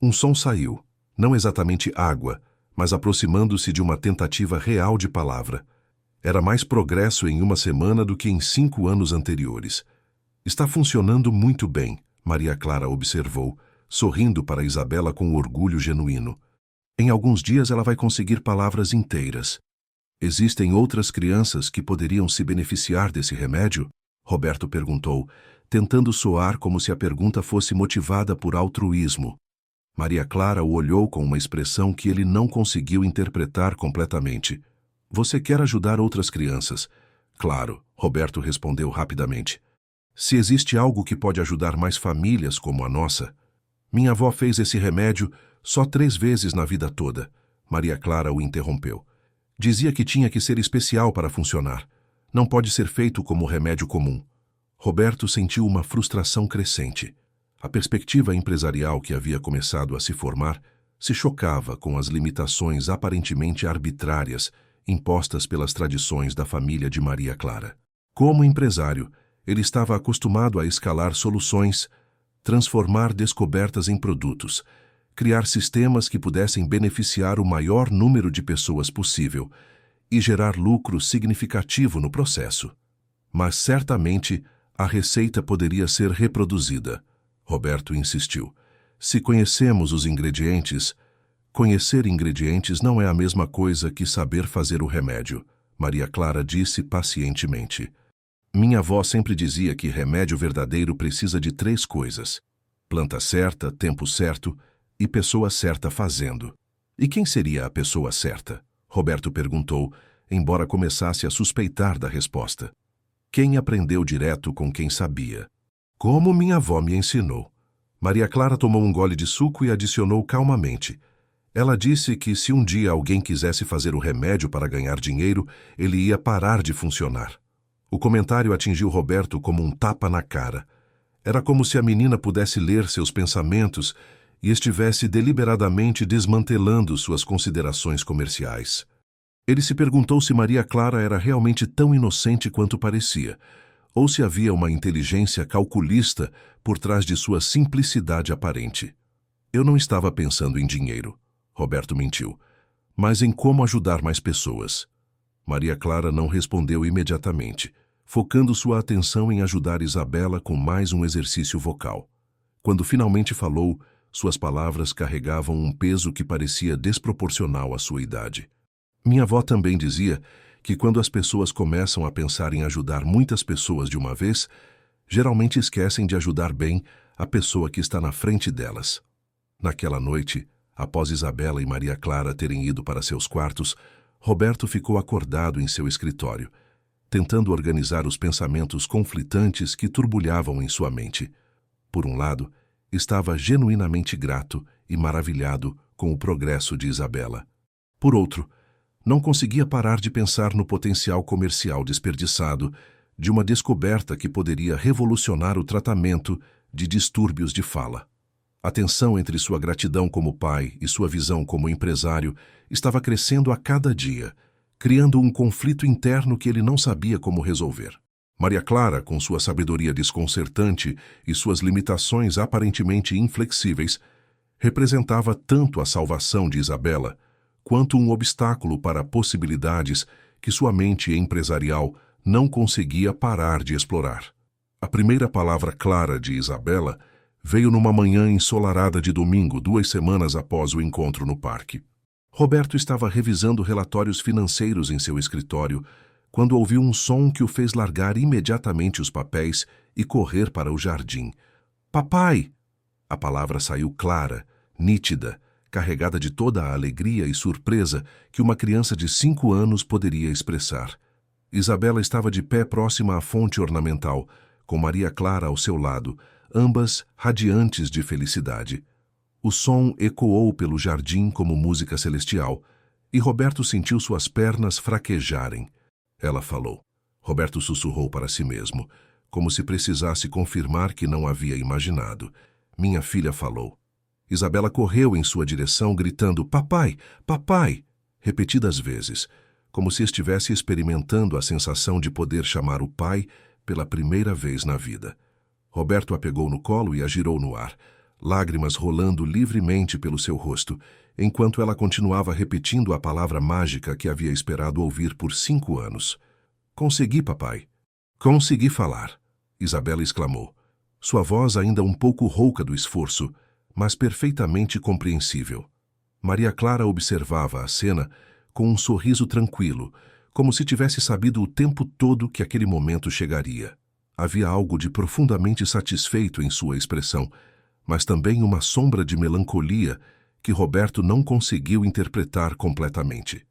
Um som saiu, não exatamente água, mas aproximando-se de uma tentativa real de palavra. Era mais progresso em uma semana do que em 5 anos anteriores. Está funcionando muito bem, Maria Clara observou, sorrindo para Isabela com orgulho genuíno. Em alguns dias ela vai conseguir palavras inteiras. Existem outras crianças que poderiam se beneficiar desse remédio? Roberto perguntou, tentando soar como se a pergunta fosse motivada por altruísmo. Maria Clara o olhou com uma expressão que ele não conseguiu interpretar completamente. Você quer ajudar outras crianças? Claro, Roberto respondeu rapidamente. Se existe algo que pode ajudar mais famílias como a nossa... Minha avó fez esse remédio só 3 vezes na vida toda. Maria Clara o interrompeu. Dizia que tinha que ser especial para funcionar. Não pode ser feito como remédio comum. Roberto sentiu uma frustração crescente. A perspectiva empresarial que havia começado a se formar se chocava com as limitações aparentemente arbitrárias impostas pelas tradições da família de Maria Clara. Como empresário, ele estava acostumado a escalar soluções, transformar descobertas em produtos, criar sistemas que pudessem beneficiar o maior número de pessoas possível e gerar lucro significativo no processo. Mas certamente a receita poderia ser reproduzida. Roberto insistiu. Se conhecemos os ingredientes, conhecer ingredientes não é a mesma coisa que saber fazer o remédio, Maria Clara disse pacientemente. Minha avó sempre dizia que remédio verdadeiro precisa de 3 coisas: planta certa, tempo certo e pessoa certa fazendo. E quem seria a pessoa certa? Roberto perguntou, embora começasse a suspeitar da resposta. Quem aprendeu direto com quem sabia. Como minha avó me ensinou. Maria Clara tomou um gole de suco e adicionou calmamente. Ela disse que se um dia alguém quisesse fazer o remédio para ganhar dinheiro, ele ia parar de funcionar. O comentário atingiu Roberto como um tapa na cara. Era como se a menina pudesse ler seus pensamentos e estivesse deliberadamente desmantelando suas considerações comerciais. Ele se perguntou se Maria Clara era realmente tão inocente quanto parecia, ou se havia uma inteligência calculista por trás de sua simplicidade aparente. Eu não estava pensando em dinheiro, Roberto mentiu, mas em como ajudar mais pessoas. Maria Clara não respondeu imediatamente, focando sua atenção em ajudar Isabela com mais um exercício vocal. Quando finalmente falou, suas palavras carregavam um peso que parecia desproporcional à sua idade. Minha avó também dizia que quando as pessoas começam a pensar em ajudar muitas pessoas de uma vez, geralmente esquecem de ajudar bem a pessoa que está na frente delas. Naquela noite, após Isabela e Maria Clara terem ido para seus quartos, Roberto ficou acordado em seu escritório, tentando organizar os pensamentos conflitantes que turbulhavam em sua mente. Por um lado, estava genuinamente grato e maravilhado com o progresso de Isabela. Por outro, não conseguia parar de pensar no potencial comercial desperdiçado de uma descoberta que poderia revolucionar o tratamento de distúrbios de fala. A tensão entre sua gratidão como pai e sua visão como empresário estava crescendo a cada dia, criando um conflito interno que ele não sabia como resolver. Maria Clara, com sua sabedoria desconcertante e suas limitações aparentemente inflexíveis, representava tanto a salvação de Isabela, quanto um obstáculo para possibilidades que sua mente empresarial não conseguia parar de explorar. A primeira palavra clara de Isabela veio numa manhã ensolarada de domingo, 2 semanas após o encontro no parque. Roberto estava revisando relatórios financeiros em seu escritório, quando ouviu um som que o fez largar imediatamente os papéis e correr para o jardim. Papai! A palavra saiu clara, nítida, carregada de toda a alegria e surpresa que uma criança de 5 anos poderia expressar. Isabela estava de pé próxima à fonte ornamental, com Maria Clara ao seu lado, ambas radiantes de felicidade. O som ecoou pelo jardim como música celestial, e Roberto sentiu suas pernas fraquejarem. Ela falou. Roberto sussurrou para si mesmo, como se precisasse confirmar que não havia imaginado. Minha filha falou. Isabela correu em sua direção, gritando, papai, papai, repetidas vezes, como se estivesse experimentando a sensação de poder chamar o pai pela primeira vez na vida. Roberto a pegou no colo e a girou no ar, lágrimas rolando livremente pelo seu rosto, enquanto ela continuava repetindo a palavra mágica que havia esperado ouvir por 5 anos. Consegui, papai. Consegui falar, Isabela exclamou, sua voz ainda um pouco rouca do esforço, mas perfeitamente compreensível. Maria Clara observava a cena com um sorriso tranquilo, como se tivesse sabido o tempo todo que aquele momento chegaria. Havia algo de profundamente satisfeito em sua expressão, mas também uma sombra de melancolia que Roberto não conseguiu interpretar completamente.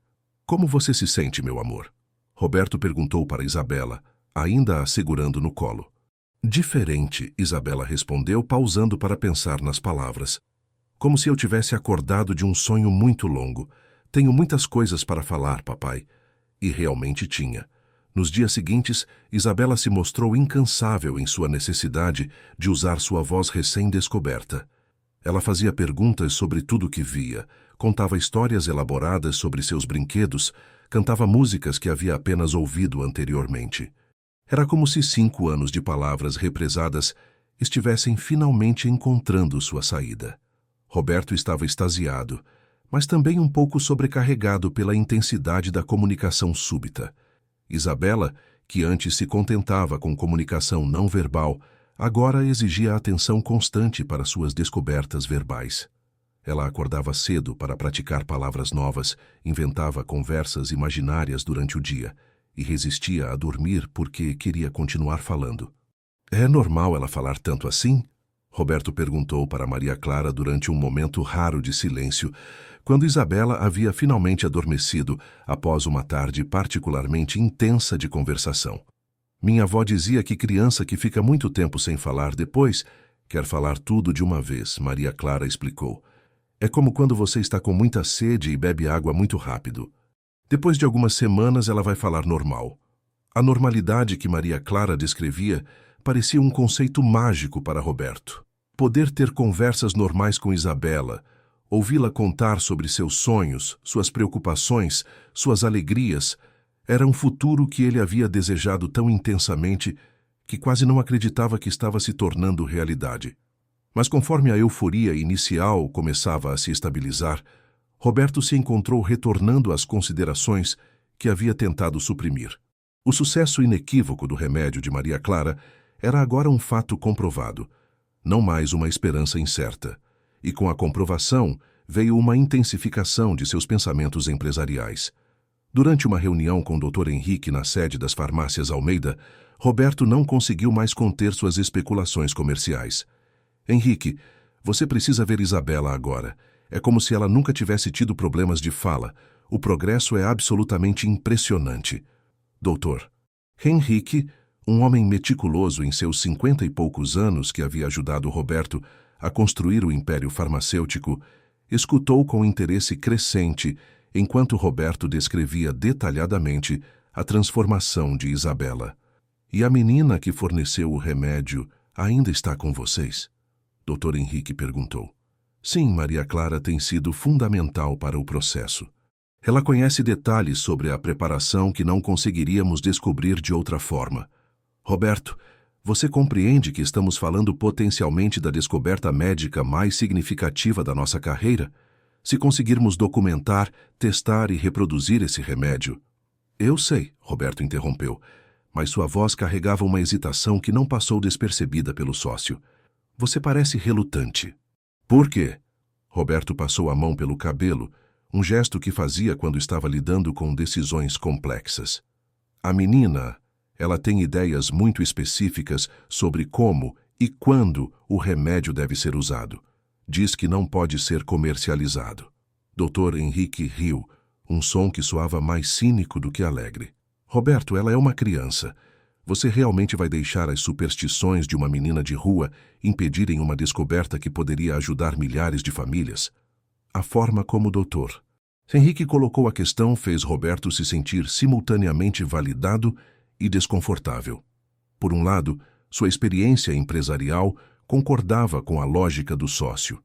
Como você se sente, meu amor? Roberto perguntou para Isabela, ainda a segurando no colo. Diferente, Isabela respondeu, pausando para pensar nas palavras. Como se eu tivesse acordado de um sonho muito longo. Tenho muitas coisas para falar, papai. E realmente tinha. Nos dias seguintes, Isabela se mostrou incansável em sua necessidade de usar sua voz recém-descoberta. Ela fazia perguntas sobre tudo o que via, contava histórias elaboradas sobre seus brinquedos, cantava músicas que havia apenas ouvido anteriormente. Era como se 5 anos de palavras represadas estivessem finalmente encontrando sua saída. Roberto estava extasiado, mas também um pouco sobrecarregado pela intensidade da comunicação súbita. Isabela, que antes se contentava com comunicação não verbal, agora exigia atenção constante para suas descobertas verbais. Ela acordava cedo para praticar palavras novas, inventava conversas imaginárias durante o dia e resistia a dormir porque queria continuar falando. É normal ela falar tanto assim? Roberto perguntou para Maria Clara durante um momento raro de silêncio, quando Isabela havia finalmente adormecido após uma tarde particularmente intensa de conversação. Minha avó dizia que criança que fica muito tempo sem falar depois quer falar tudo de uma vez, Maria Clara explicou. É como quando você está com muita sede e bebe água muito rápido. Depois de algumas semanas ela vai falar normal. A normalidade que Maria Clara descrevia parecia um conceito mágico para Roberto. Poder ter conversas normais com Isabela, ouvi-la contar sobre seus sonhos, suas preocupações, suas alegrias, era um futuro que ele havia desejado tão intensamente que quase não acreditava que estava se tornando realidade. Mas conforme a euforia inicial começava a se estabilizar, Roberto se encontrou retornando às considerações que havia tentado suprimir. O sucesso inequívoco do remédio de Maria Clara era agora um fato comprovado, não mais uma esperança incerta. E com a comprovação veio uma intensificação de seus pensamentos empresariais. Durante uma reunião com o Dr. Henrique na sede das farmácias Almeida, Roberto não conseguiu mais conter suas especulações comerciais. Henrique, você precisa ver Isabela agora. É como se ela nunca tivesse tido problemas de fala. O progresso é absolutamente impressionante. Doutor. Henrique, um homem meticuloso em seus 50 e poucos anos que havia ajudado Roberto a construir o império farmacêutico, escutou com interesse crescente enquanto Roberto descrevia detalhadamente a transformação de Isabela. E a menina que forneceu o remédio ainda está com vocês? Dr. Henrique perguntou. Sim, Maria Clara tem sido fundamental para o processo. Ela conhece detalhes sobre a preparação que não conseguiríamos descobrir de outra forma. Roberto, você compreende que estamos falando potencialmente da descoberta médica mais significativa da nossa carreira? Se conseguirmos documentar, testar e reproduzir esse remédio. Eu sei, Roberto interrompeu, mas sua voz carregava uma hesitação que não passou despercebida pelo sócio. Você parece relutante. Por quê? Roberto passou a mão pelo cabelo, um gesto que fazia quando estava lidando com decisões complexas. A menina, ela tem ideias muito específicas sobre como e quando o remédio deve ser usado. Diz que não pode ser comercializado. Dr. Henrique riu, um som que soava mais cínico do que alegre. Roberto, ela é uma criança. Você realmente vai deixar as superstições de uma menina de rua impedirem uma descoberta que poderia ajudar milhares de famílias? A forma como o doutor Henrique colocou a questão fez Roberto se sentir simultaneamente validado e desconfortável. Por um lado, sua experiência empresarial concordava com a lógica do sócio.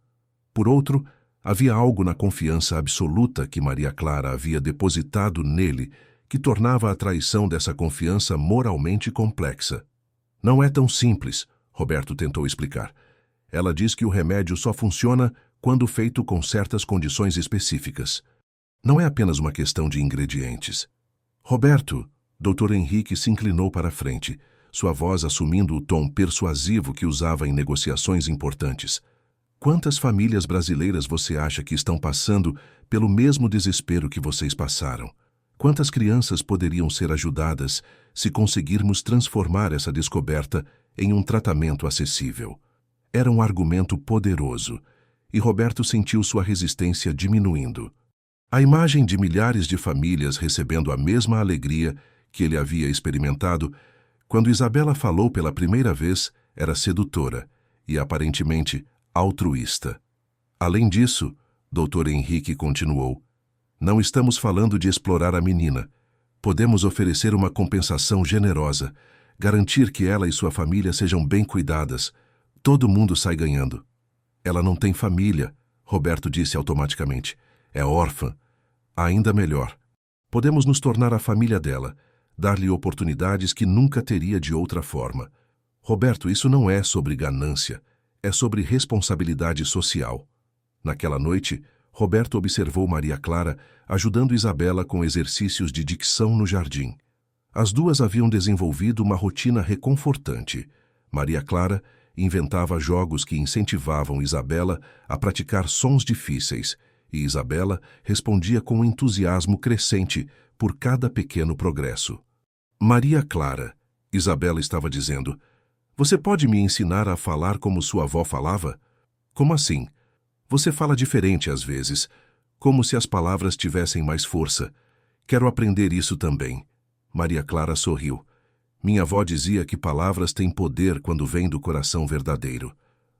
Por outro, havia algo na confiança absoluta que Maria Clara havia depositado nele que tornava a traição dessa confiança moralmente complexa. Não é tão simples, Roberto tentou explicar. Ela diz que o remédio só funciona quando feito com certas condições específicas. Não é apenas uma questão de ingredientes. Roberto, Dr. Henrique se inclinou para a frente, sua voz assumindo o tom persuasivo que usava em negociações importantes. Quantas famílias brasileiras você acha que estão passando pelo mesmo desespero que vocês passaram? Quantas crianças poderiam ser ajudadas se conseguirmos transformar essa descoberta em um tratamento acessível? Era um argumento poderoso, e Roberto sentiu sua resistência diminuindo. A imagem de milhares de famílias recebendo a mesma alegria que ele havia experimentado quando Isabela falou pela primeira vez era sedutora e aparentemente altruísta. Além disso, Dr. Henrique continuou, não estamos falando de explorar a menina. Podemos oferecer uma compensação generosa, garantir que ela e sua família sejam bem cuidadas. Todo mundo sai ganhando. Ela não tem família, Roberto disse automaticamente. É órfã. Ainda melhor. Podemos nos tornar a família dela, dar-lhe oportunidades que nunca teria de outra forma. Roberto, isso não é sobre ganância, é sobre responsabilidade social. Naquela noite, Roberto observou Maria Clara ajudando Isabela com exercícios de dicção no jardim. As duas haviam desenvolvido uma rotina reconfortante. Maria Clara inventava jogos que incentivavam Isabela a praticar sons difíceis, e Isabela respondia com entusiasmo crescente por cada pequeno progresso. Maria Clara, Isabela estava dizendo, você pode me ensinar a falar como sua avó falava? Como assim? Você fala diferente às vezes, como se as palavras tivessem mais força. Quero aprender isso também. Maria Clara sorriu. Minha avó dizia que palavras têm poder quando vêm do coração verdadeiro.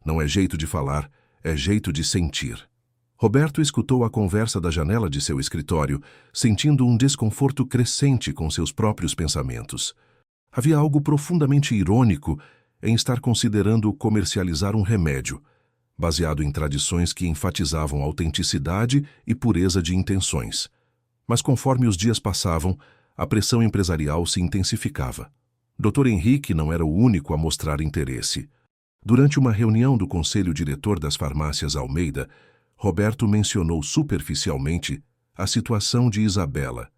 Não é jeito de falar, é jeito de sentir. Roberto escutou a conversa da janela de seu escritório, sentindo um desconforto crescente com seus próprios pensamentos. Havia algo profundamente irônico em estar considerando comercializar um remédio, baseado em tradições que enfatizavam autenticidade e pureza de intenções. Mas conforme os dias passavam, a pressão empresarial se intensificava. Dr. Henrique não era o único a mostrar interesse. Durante uma reunião do Conselho Diretor das Farmácias Almeida, Roberto mencionou superficialmente a situação de Isabela,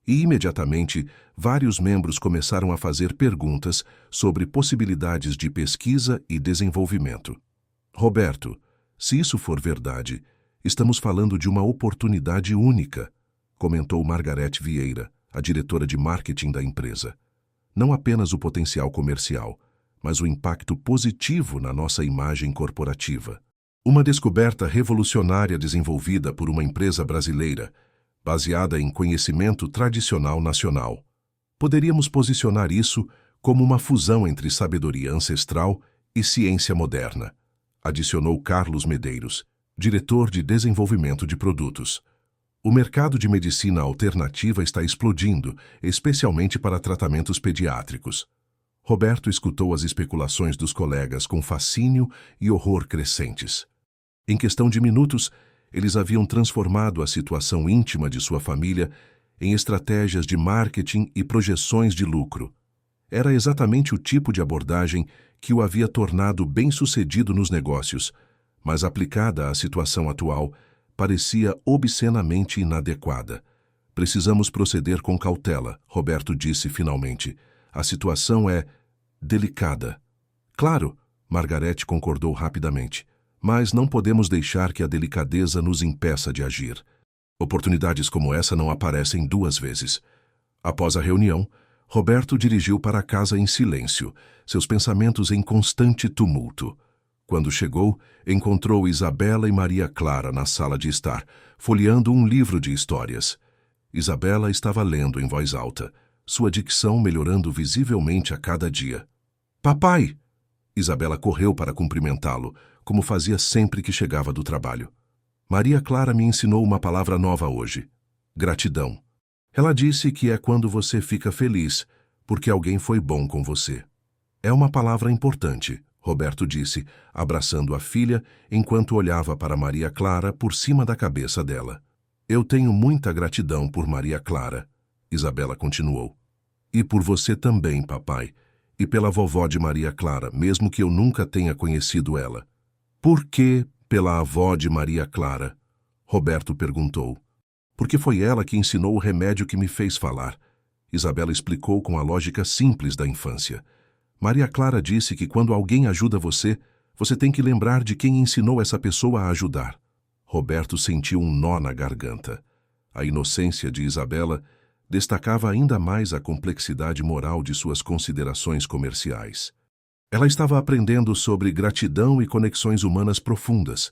e imediatamente vários membros começaram a fazer perguntas sobre possibilidades de pesquisa e desenvolvimento. Roberto, se isso for verdade, estamos falando de uma oportunidade única, comentou Margarete Vieira, a diretora de marketing da empresa. Não apenas o potencial comercial, mas o impacto positivo na nossa imagem corporativa. Uma descoberta revolucionária desenvolvida por uma empresa brasileira, baseada em conhecimento tradicional nacional. Poderíamos posicionar isso como uma fusão entre sabedoria ancestral e ciência moderna, adicionou Carlos Medeiros, diretor de desenvolvimento de produtos. O mercado de medicina alternativa está explodindo, especialmente para tratamentos pediátricos. Roberto escutou as especulações dos colegas com fascínio e horror crescentes. Em questão de minutos, eles haviam transformado a situação íntima de sua família em estratégias de marketing e projeções de lucro. Era exatamente o tipo de abordagem que o havia tornado bem-sucedido nos negócios, mas aplicada à situação atual, parecia obscenamente inadequada. Precisamos proceder com cautela, Roberto disse finalmente. A situação é delicada. Claro, Margarete concordou rapidamente. Mas não podemos deixar que a delicadeza nos impeça de agir. Oportunidades como essa não aparecem duas vezes. Após a reunião, Roberto dirigiu para casa em silêncio, seus pensamentos em constante tumulto. Quando chegou, encontrou Isabela e Maria Clara na sala de estar, folheando um livro de histórias. Isabela estava lendo em voz alta, sua dicção melhorando visivelmente a cada dia. Papai! Isabela correu para cumprimentá-lo, como fazia sempre que chegava do trabalho. Maria Clara me ensinou uma palavra nova hoje. Gratidão. Ela disse que é quando você fica feliz, porque alguém foi bom com você. É uma palavra importante, Roberto disse, abraçando a filha enquanto olhava para Maria Clara por cima da cabeça dela. Eu tenho muita gratidão por Maria Clara, Isabela continuou. E por você também, papai, e pela vovó de Maria Clara, mesmo que eu nunca tenha conhecido ela. Por que pela avó de Maria Clara? Roberto perguntou. Porque foi ela que ensinou o remédio que me fez falar. Isabela explicou com a lógica simples da infância. Maria Clara disse que quando alguém ajuda você, você tem que lembrar de quem ensinou essa pessoa a ajudar. Roberto sentiu um nó na garganta. A inocência de Isabela destacava ainda mais a complexidade moral de suas considerações comerciais. Ela estava aprendendo sobre gratidão e conexões humanas profundas,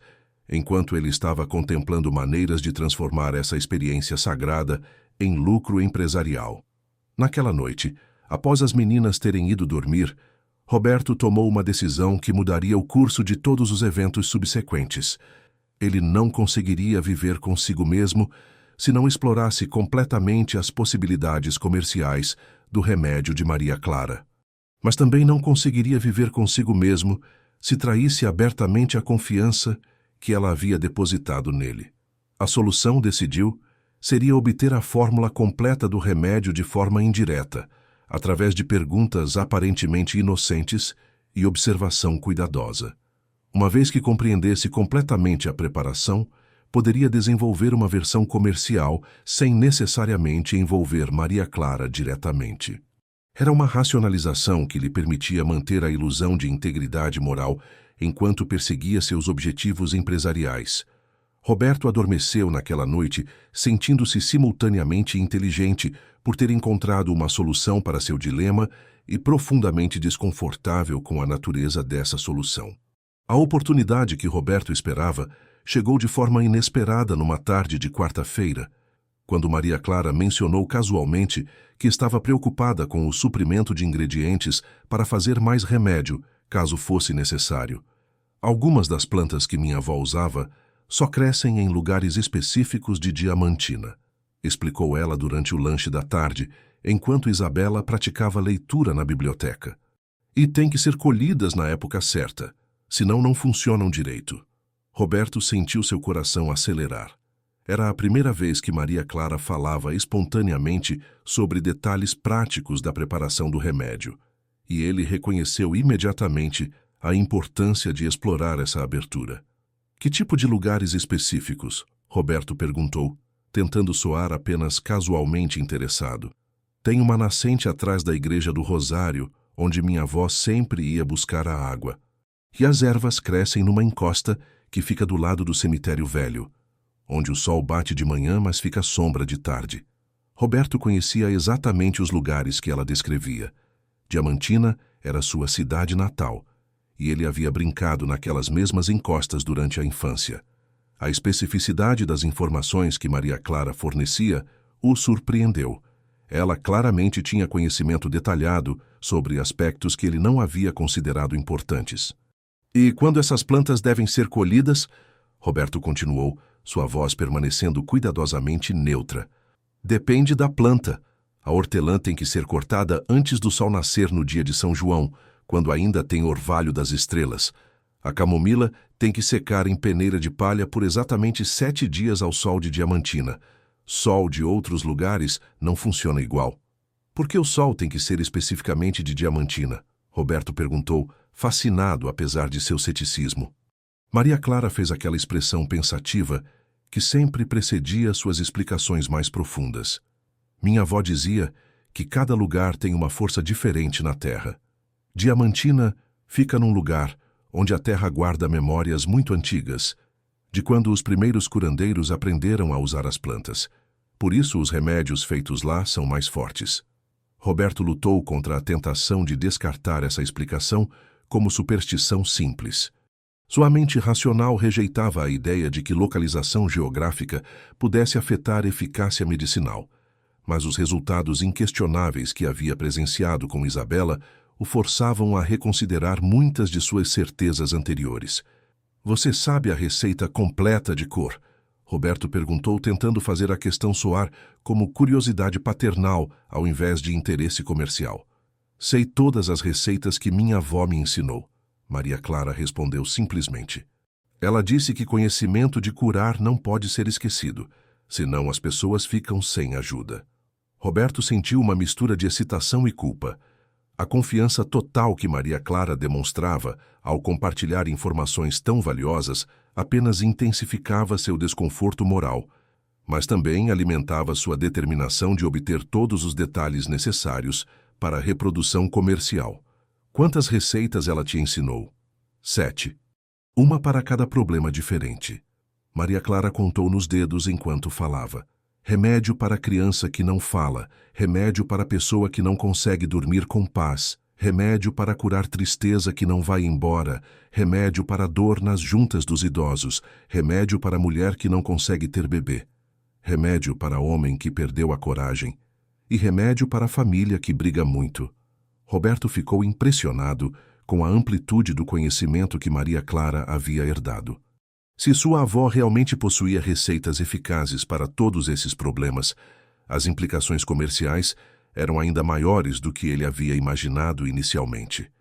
enquanto ele estava contemplando maneiras de transformar essa experiência sagrada em lucro empresarial. Naquela noite, após as meninas terem ido dormir, Roberto tomou uma decisão que mudaria o curso de todos os eventos subsequentes. Ele não conseguiria viver consigo mesmo se não explorasse completamente as possibilidades comerciais do remédio de Maria Clara. Mas também não conseguiria viver consigo mesmo se traísse abertamente a confiança que ela havia depositado nele. A solução, decidiu, seria obter a fórmula completa do remédio de forma indireta, através de perguntas aparentemente inocentes e observação cuidadosa. Uma vez que compreendesse completamente a preparação, poderia desenvolver uma versão comercial sem necessariamente envolver Maria Clara diretamente. Era uma racionalização que lhe permitia manter a ilusão de integridade moral enquanto perseguia seus objetivos empresariais. Roberto adormeceu naquela noite, sentindo-se simultaneamente inteligente por ter encontrado uma solução para seu dilema e profundamente desconfortável com a natureza dessa solução. A oportunidade que Roberto esperava chegou de forma inesperada numa tarde de quarta-feira, quando Maria Clara mencionou casualmente que estava preocupada com o suprimento de ingredientes para fazer mais remédio, caso fosse necessário. Algumas das plantas que minha avó usava só crescem em lugares específicos de Diamantina, explicou ela durante o lanche da tarde, enquanto Isabela praticava leitura na biblioteca. E têm que ser colhidas na época certa, senão não funcionam direito. Roberto sentiu seu coração acelerar. Era a primeira vez que Maria Clara falava espontaneamente sobre detalhes práticos da preparação do remédio, e ele reconheceu imediatamente a importância de explorar essa abertura. Que tipo de lugares específicos? Roberto perguntou, tentando soar apenas casualmente interessado. Tem uma nascente atrás da igreja do Rosário, onde minha avó sempre ia buscar a água. E as ervas crescem numa encosta que fica do lado do cemitério velho, onde o sol bate de manhã, mas fica sombra de tarde. Roberto conhecia exatamente os lugares que ela descrevia. Diamantina era sua cidade natal, e ele havia brincado naquelas mesmas encostas durante a infância. A especificidade das informações que Maria Clara fornecia o surpreendeu. Ela claramente tinha conhecimento detalhado sobre aspectos que ele não havia considerado importantes. E quando essas plantas devem ser colhidas? Roberto continuou, sua voz permanecendo cuidadosamente neutra. Depende da planta. A hortelã tem que ser cortada antes do sol nascer no dia de São João, quando ainda tem orvalho das estrelas. A camomila tem que secar em peneira de palha por exatamente 7 dias ao sol de Diamantina. Sol de outros lugares não funciona igual. Por que o sol tem que ser especificamente de Diamantina? Roberto perguntou, fascinado apesar de seu ceticismo. Maria Clara fez aquela expressão pensativa que sempre precedia suas explicações mais profundas. Minha avó dizia que cada lugar tem uma força diferente na terra. Diamantina fica num lugar onde a terra guarda memórias muito antigas, de quando os primeiros curandeiros aprenderam a usar as plantas. Por isso os remédios feitos lá são mais fortes. Roberto lutou contra a tentação de descartar essa explicação como superstição simples. Sua mente racional rejeitava a ideia de que localização geográfica pudesse afetar a eficácia medicinal, mas os resultados inquestionáveis que havia presenciado com Isabela o forçavam a reconsiderar muitas de suas certezas anteriores. Você sabe a receita completa de cor? Roberto perguntou, tentando fazer a questão soar como curiosidade paternal ao invés de interesse comercial. Sei todas as receitas que minha avó me ensinou. Maria Clara respondeu simplesmente. Ela disse que conhecimento de curar não pode ser esquecido, senão as pessoas ficam sem ajuda. Roberto sentiu uma mistura de excitação e culpa. A confiança total que Maria Clara demonstrava ao compartilhar informações tão valiosas apenas intensificava seu desconforto moral, mas também alimentava sua determinação de obter todos os detalhes necessários para a reprodução comercial. Quantas receitas ela te ensinou? 7. Uma para cada problema diferente. Maria Clara contou nos dedos enquanto falava. Remédio para a criança que não fala, remédio para a pessoa que não consegue dormir com paz, remédio para curar tristeza que não vai embora, remédio para a dor nas juntas dos idosos, remédio para a mulher que não consegue ter bebê, remédio para homem que perdeu a coragem e remédio para a família que briga muito. Roberto ficou impressionado com a amplitude do conhecimento que Maria Clara havia herdado. Se sua avó realmente possuía receitas eficazes para todos esses problemas, as implicações comerciais eram ainda maiores do que ele havia imaginado inicialmente.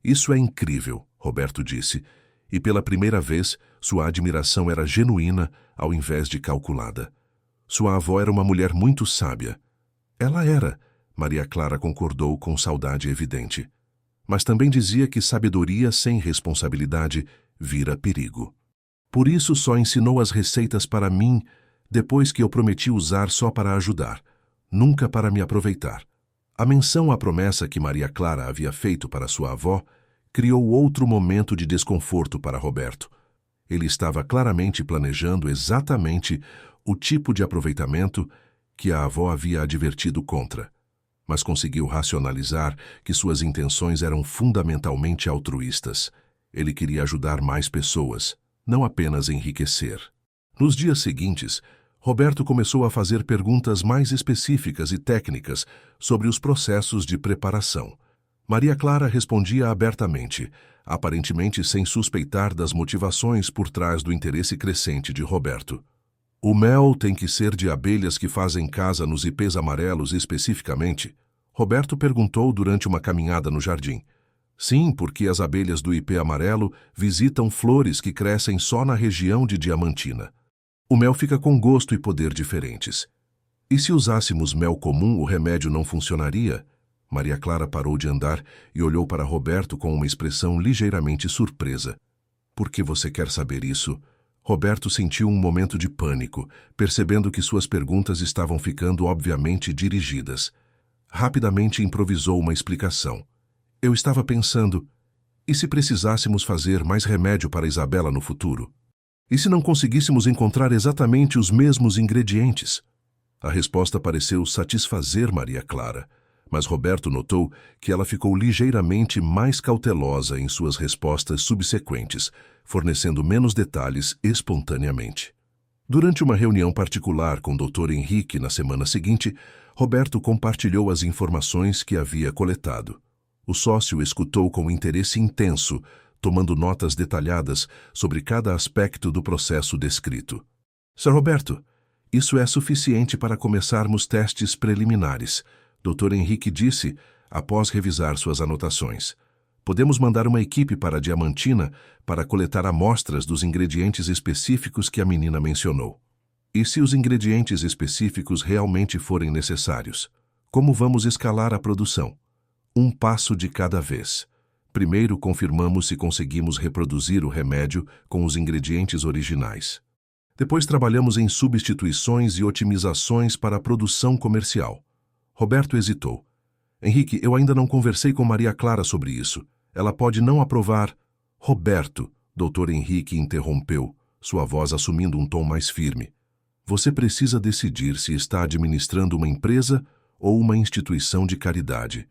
Isso é incrível, Roberto disse, e pela primeira vez sua admiração era genuína ao invés de calculada. Sua avó era uma mulher muito sábia. Ela era, Maria Clara concordou com saudade evidente. Mas também dizia que sabedoria sem responsabilidade vira perigo. Por isso só ensinou as receitas para mim depois que eu prometi usar só para ajudar, nunca para me aproveitar. A menção à promessa que Maria Clara havia feito para sua avó criou outro momento de desconforto para Roberto. Ele estava claramente planejando exatamente o tipo de aproveitamento que a avó havia advertido contra, mas conseguiu racionalizar que suas intenções eram fundamentalmente altruístas. Ele queria ajudar mais pessoas, não apenas enriquecer. Nos dias seguintes, Roberto começou a fazer perguntas mais específicas e técnicas sobre os processos de preparação. Maria Clara respondia abertamente, aparentemente sem suspeitar das motivações por trás do interesse crescente de Roberto. O mel tem que ser de abelhas que fazem casa nos ipês amarelos especificamente? Roberto perguntou durante uma caminhada no jardim. Sim, porque as abelhas do ipê amarelo visitam flores que crescem só na região de Diamantina. O mel fica com gosto e poder diferentes. E se usássemos mel comum, o remédio não funcionaria? Maria Clara parou de andar e olhou para Roberto com uma expressão ligeiramente surpresa. Por que você quer saber isso? Roberto sentiu um momento de pânico, percebendo que suas perguntas estavam ficando obviamente dirigidas. Rapidamente improvisou uma explicação. Eu estava pensando, e se precisássemos fazer mais remédio para Isabela no futuro? E se não conseguíssemos encontrar exatamente os mesmos ingredientes? A resposta pareceu satisfazer Maria Clara, mas Roberto notou que ela ficou ligeiramente mais cautelosa em suas respostas subsequentes, fornecendo menos detalhes espontaneamente. Durante uma reunião particular com o Dr. Henrique na semana seguinte, Roberto compartilhou as informações que havia coletado. O sócio escutou com interesse intenso, tomando notas detalhadas sobre cada aspecto do processo descrito. Sr. Roberto, isso é suficiente para começarmos testes preliminares, Dr. Henrique disse, após revisar suas anotações. Podemos mandar uma equipe para Diamantina para coletar amostras dos ingredientes específicos que a menina mencionou. E se os ingredientes específicos realmente forem necessários? Como vamos escalar a produção? Um passo de cada vez. Primeiro confirmamos se conseguimos reproduzir o remédio com os ingredientes originais. Depois trabalhamos em substituições e otimizações para a produção comercial. Roberto hesitou. Henrique, eu ainda não conversei com Maria Clara sobre isso. Ela pode não aprovar. Roberto, Dr. Henrique interrompeu, sua voz assumindo um tom mais firme. Você precisa decidir se está administrando uma empresa ou uma instituição de caridade.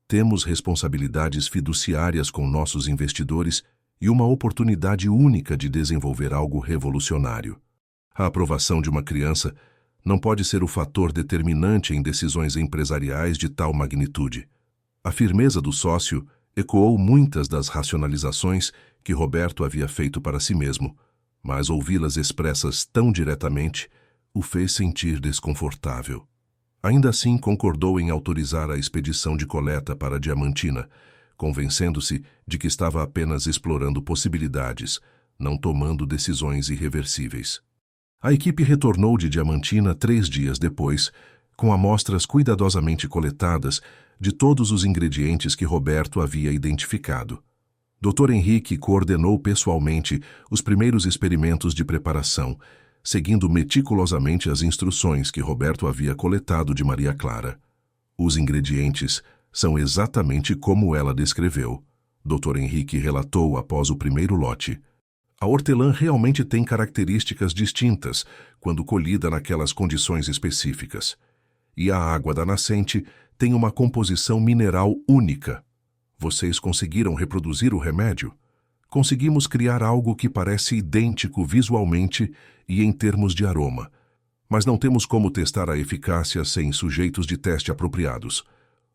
Temos responsabilidades fiduciárias com nossos investidores e uma oportunidade única de desenvolver algo revolucionário. A aprovação de uma criança não pode ser o fator determinante em decisões empresariais de tal magnitude. A firmeza do sócio ecoou muitas das racionalizações que Roberto havia feito para si mesmo, mas ouvi-las expressas tão diretamente o fez sentir desconfortável. Ainda assim, concordou em autorizar a expedição de coleta para Diamantina, convencendo-se de que estava apenas explorando possibilidades, não tomando decisões irreversíveis. A equipe retornou de Diamantina 3 dias depois, com amostras cuidadosamente coletadas de todos os ingredientes que Roberto havia identificado. Dr. Henrique coordenou pessoalmente os primeiros experimentos de preparação, seguindo meticulosamente as instruções que Roberto havia coletado de Maria Clara. Os ingredientes são exatamente como ela descreveu, Dr. Henrique relatou após o primeiro lote. A hortelã realmente tem características distintas quando colhida naquelas condições específicas. E a água da nascente tem uma composição mineral única. Vocês conseguiram reproduzir o remédio? Conseguimos criar algo que parece idêntico visualmente e em termos de aroma, mas não temos como testar a eficácia sem sujeitos de teste apropriados.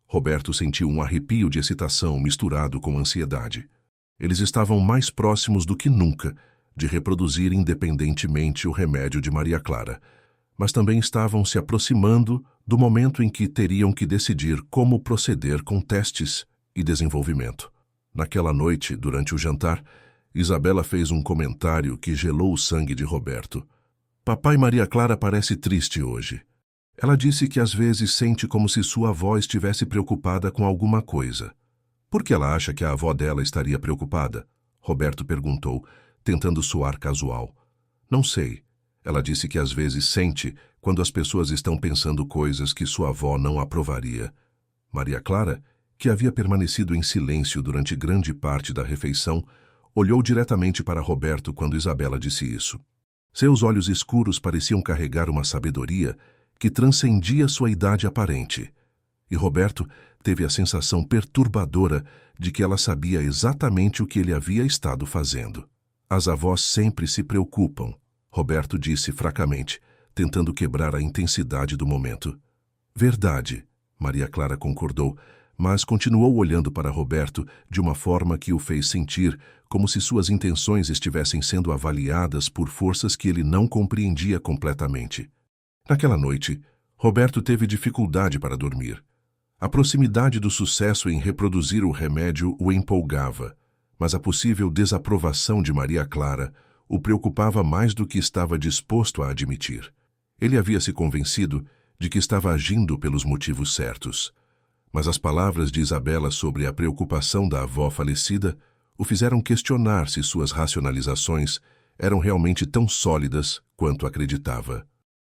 Roberto sentiu um arrepio de excitação misturado com ansiedade. Eles estavam mais próximos do que nunca de reproduzir independentemente o remédio de Maria Clara, mas também estavam se aproximando do momento em que teriam que decidir como proceder com testes e desenvolvimento. Naquela noite, durante o jantar, Isabela fez um comentário que gelou o sangue de Roberto. Papai Maria Clara parece triste hoje. Ela disse que às vezes sente como se sua avó estivesse preocupada com alguma coisa. Por que ela acha que a avó dela estaria preocupada? Roberto perguntou, tentando soar casual. Não sei. Ela disse que às vezes sente quando as pessoas estão pensando coisas que sua avó não aprovaria. Maria Clara, que havia permanecido em silêncio durante grande parte da refeição, olhou diretamente para Roberto quando Isabela disse isso. Seus olhos escuros pareciam carregar uma sabedoria que transcendia sua idade aparente. E Roberto teve a sensação perturbadora de que ela sabia exatamente o que ele havia estado fazendo. As avós sempre se preocupam, Roberto disse fracamente, tentando quebrar a intensidade do momento. Verdade, Maria Clara concordou, mas continuou olhando para Roberto de uma forma que o fez sentir como se suas intenções estivessem sendo avaliadas por forças que ele não compreendia completamente. Naquela noite, Roberto teve dificuldade para dormir. A proximidade do sucesso em reproduzir o remédio o empolgava, mas a possível desaprovação de Maria Clara o preocupava mais do que estava disposto a admitir. Ele havia se convencido de que estava agindo pelos motivos certos. Mas as palavras de Isabela sobre a preocupação da avó falecida o fizeram questionar se suas racionalizações eram realmente tão sólidas quanto acreditava.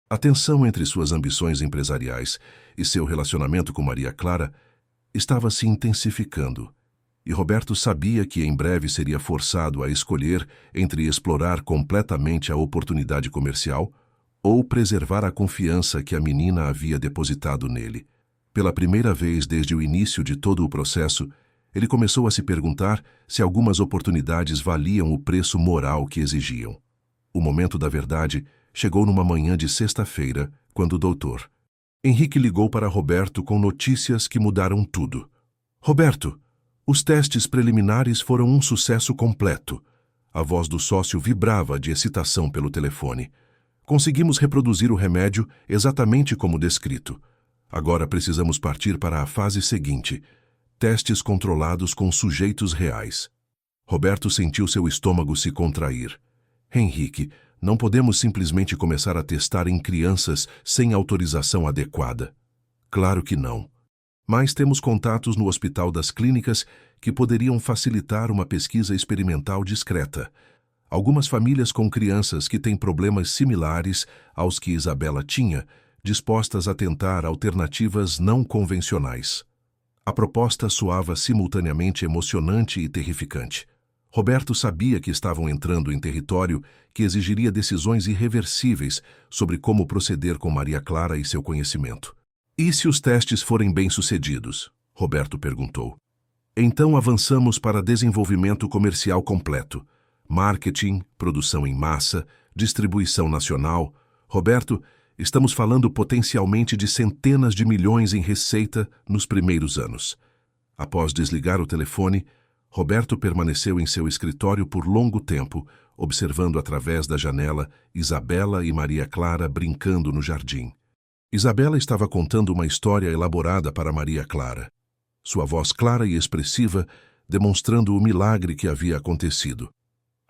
A tensão entre suas ambições empresariais e seu relacionamento com Maria Clara estava se intensificando, e Roberto sabia que em breve seria forçado a escolher entre explorar completamente a oportunidade comercial ou preservar a confiança que a menina havia depositado nele. Pela primeira vez desde o início de todo o processo, ele começou a se perguntar se algumas oportunidades valiam o preço moral que exigiam. O momento da verdade chegou numa manhã de sexta-feira, quando o doutor Henrique ligou para Roberto com notícias que mudaram tudo. Roberto, os testes preliminares foram um sucesso completo. A voz do sócio vibrava de excitação pelo telefone. Conseguimos reproduzir o remédio exatamente como descrito. Agora precisamos partir para a fase seguinte, testes controlados com sujeitos reais. Roberto sentiu seu estômago se contrair. Henrique, não podemos simplesmente começar a testar em crianças sem autorização adequada. Claro que não. Mas temos contatos no Hospital das Clínicas que poderiam facilitar uma pesquisa experimental discreta. Algumas famílias com crianças que têm problemas similares aos que Isabela tinha, dispostas a tentar alternativas não convencionais. A proposta soava simultaneamente emocionante e terrificante. Roberto sabia que estavam entrando em território que exigiria decisões irreversíveis sobre como proceder com Maria Clara e seu conhecimento. E se os testes forem bem-sucedidos? Roberto perguntou. Então avançamos para desenvolvimento comercial completo. Marketing, produção em massa, distribuição nacional. Roberto, estamos falando potencialmente de centenas de milhões em receita nos primeiros anos. Após desligar o telefone, Roberto permaneceu em seu escritório por longo tempo, observando através da janela Isabela e Maria Clara brincando no jardim. Isabela estava contando uma história elaborada para Maria Clara. Sua voz clara e expressiva, demonstrando o milagre que havia acontecido.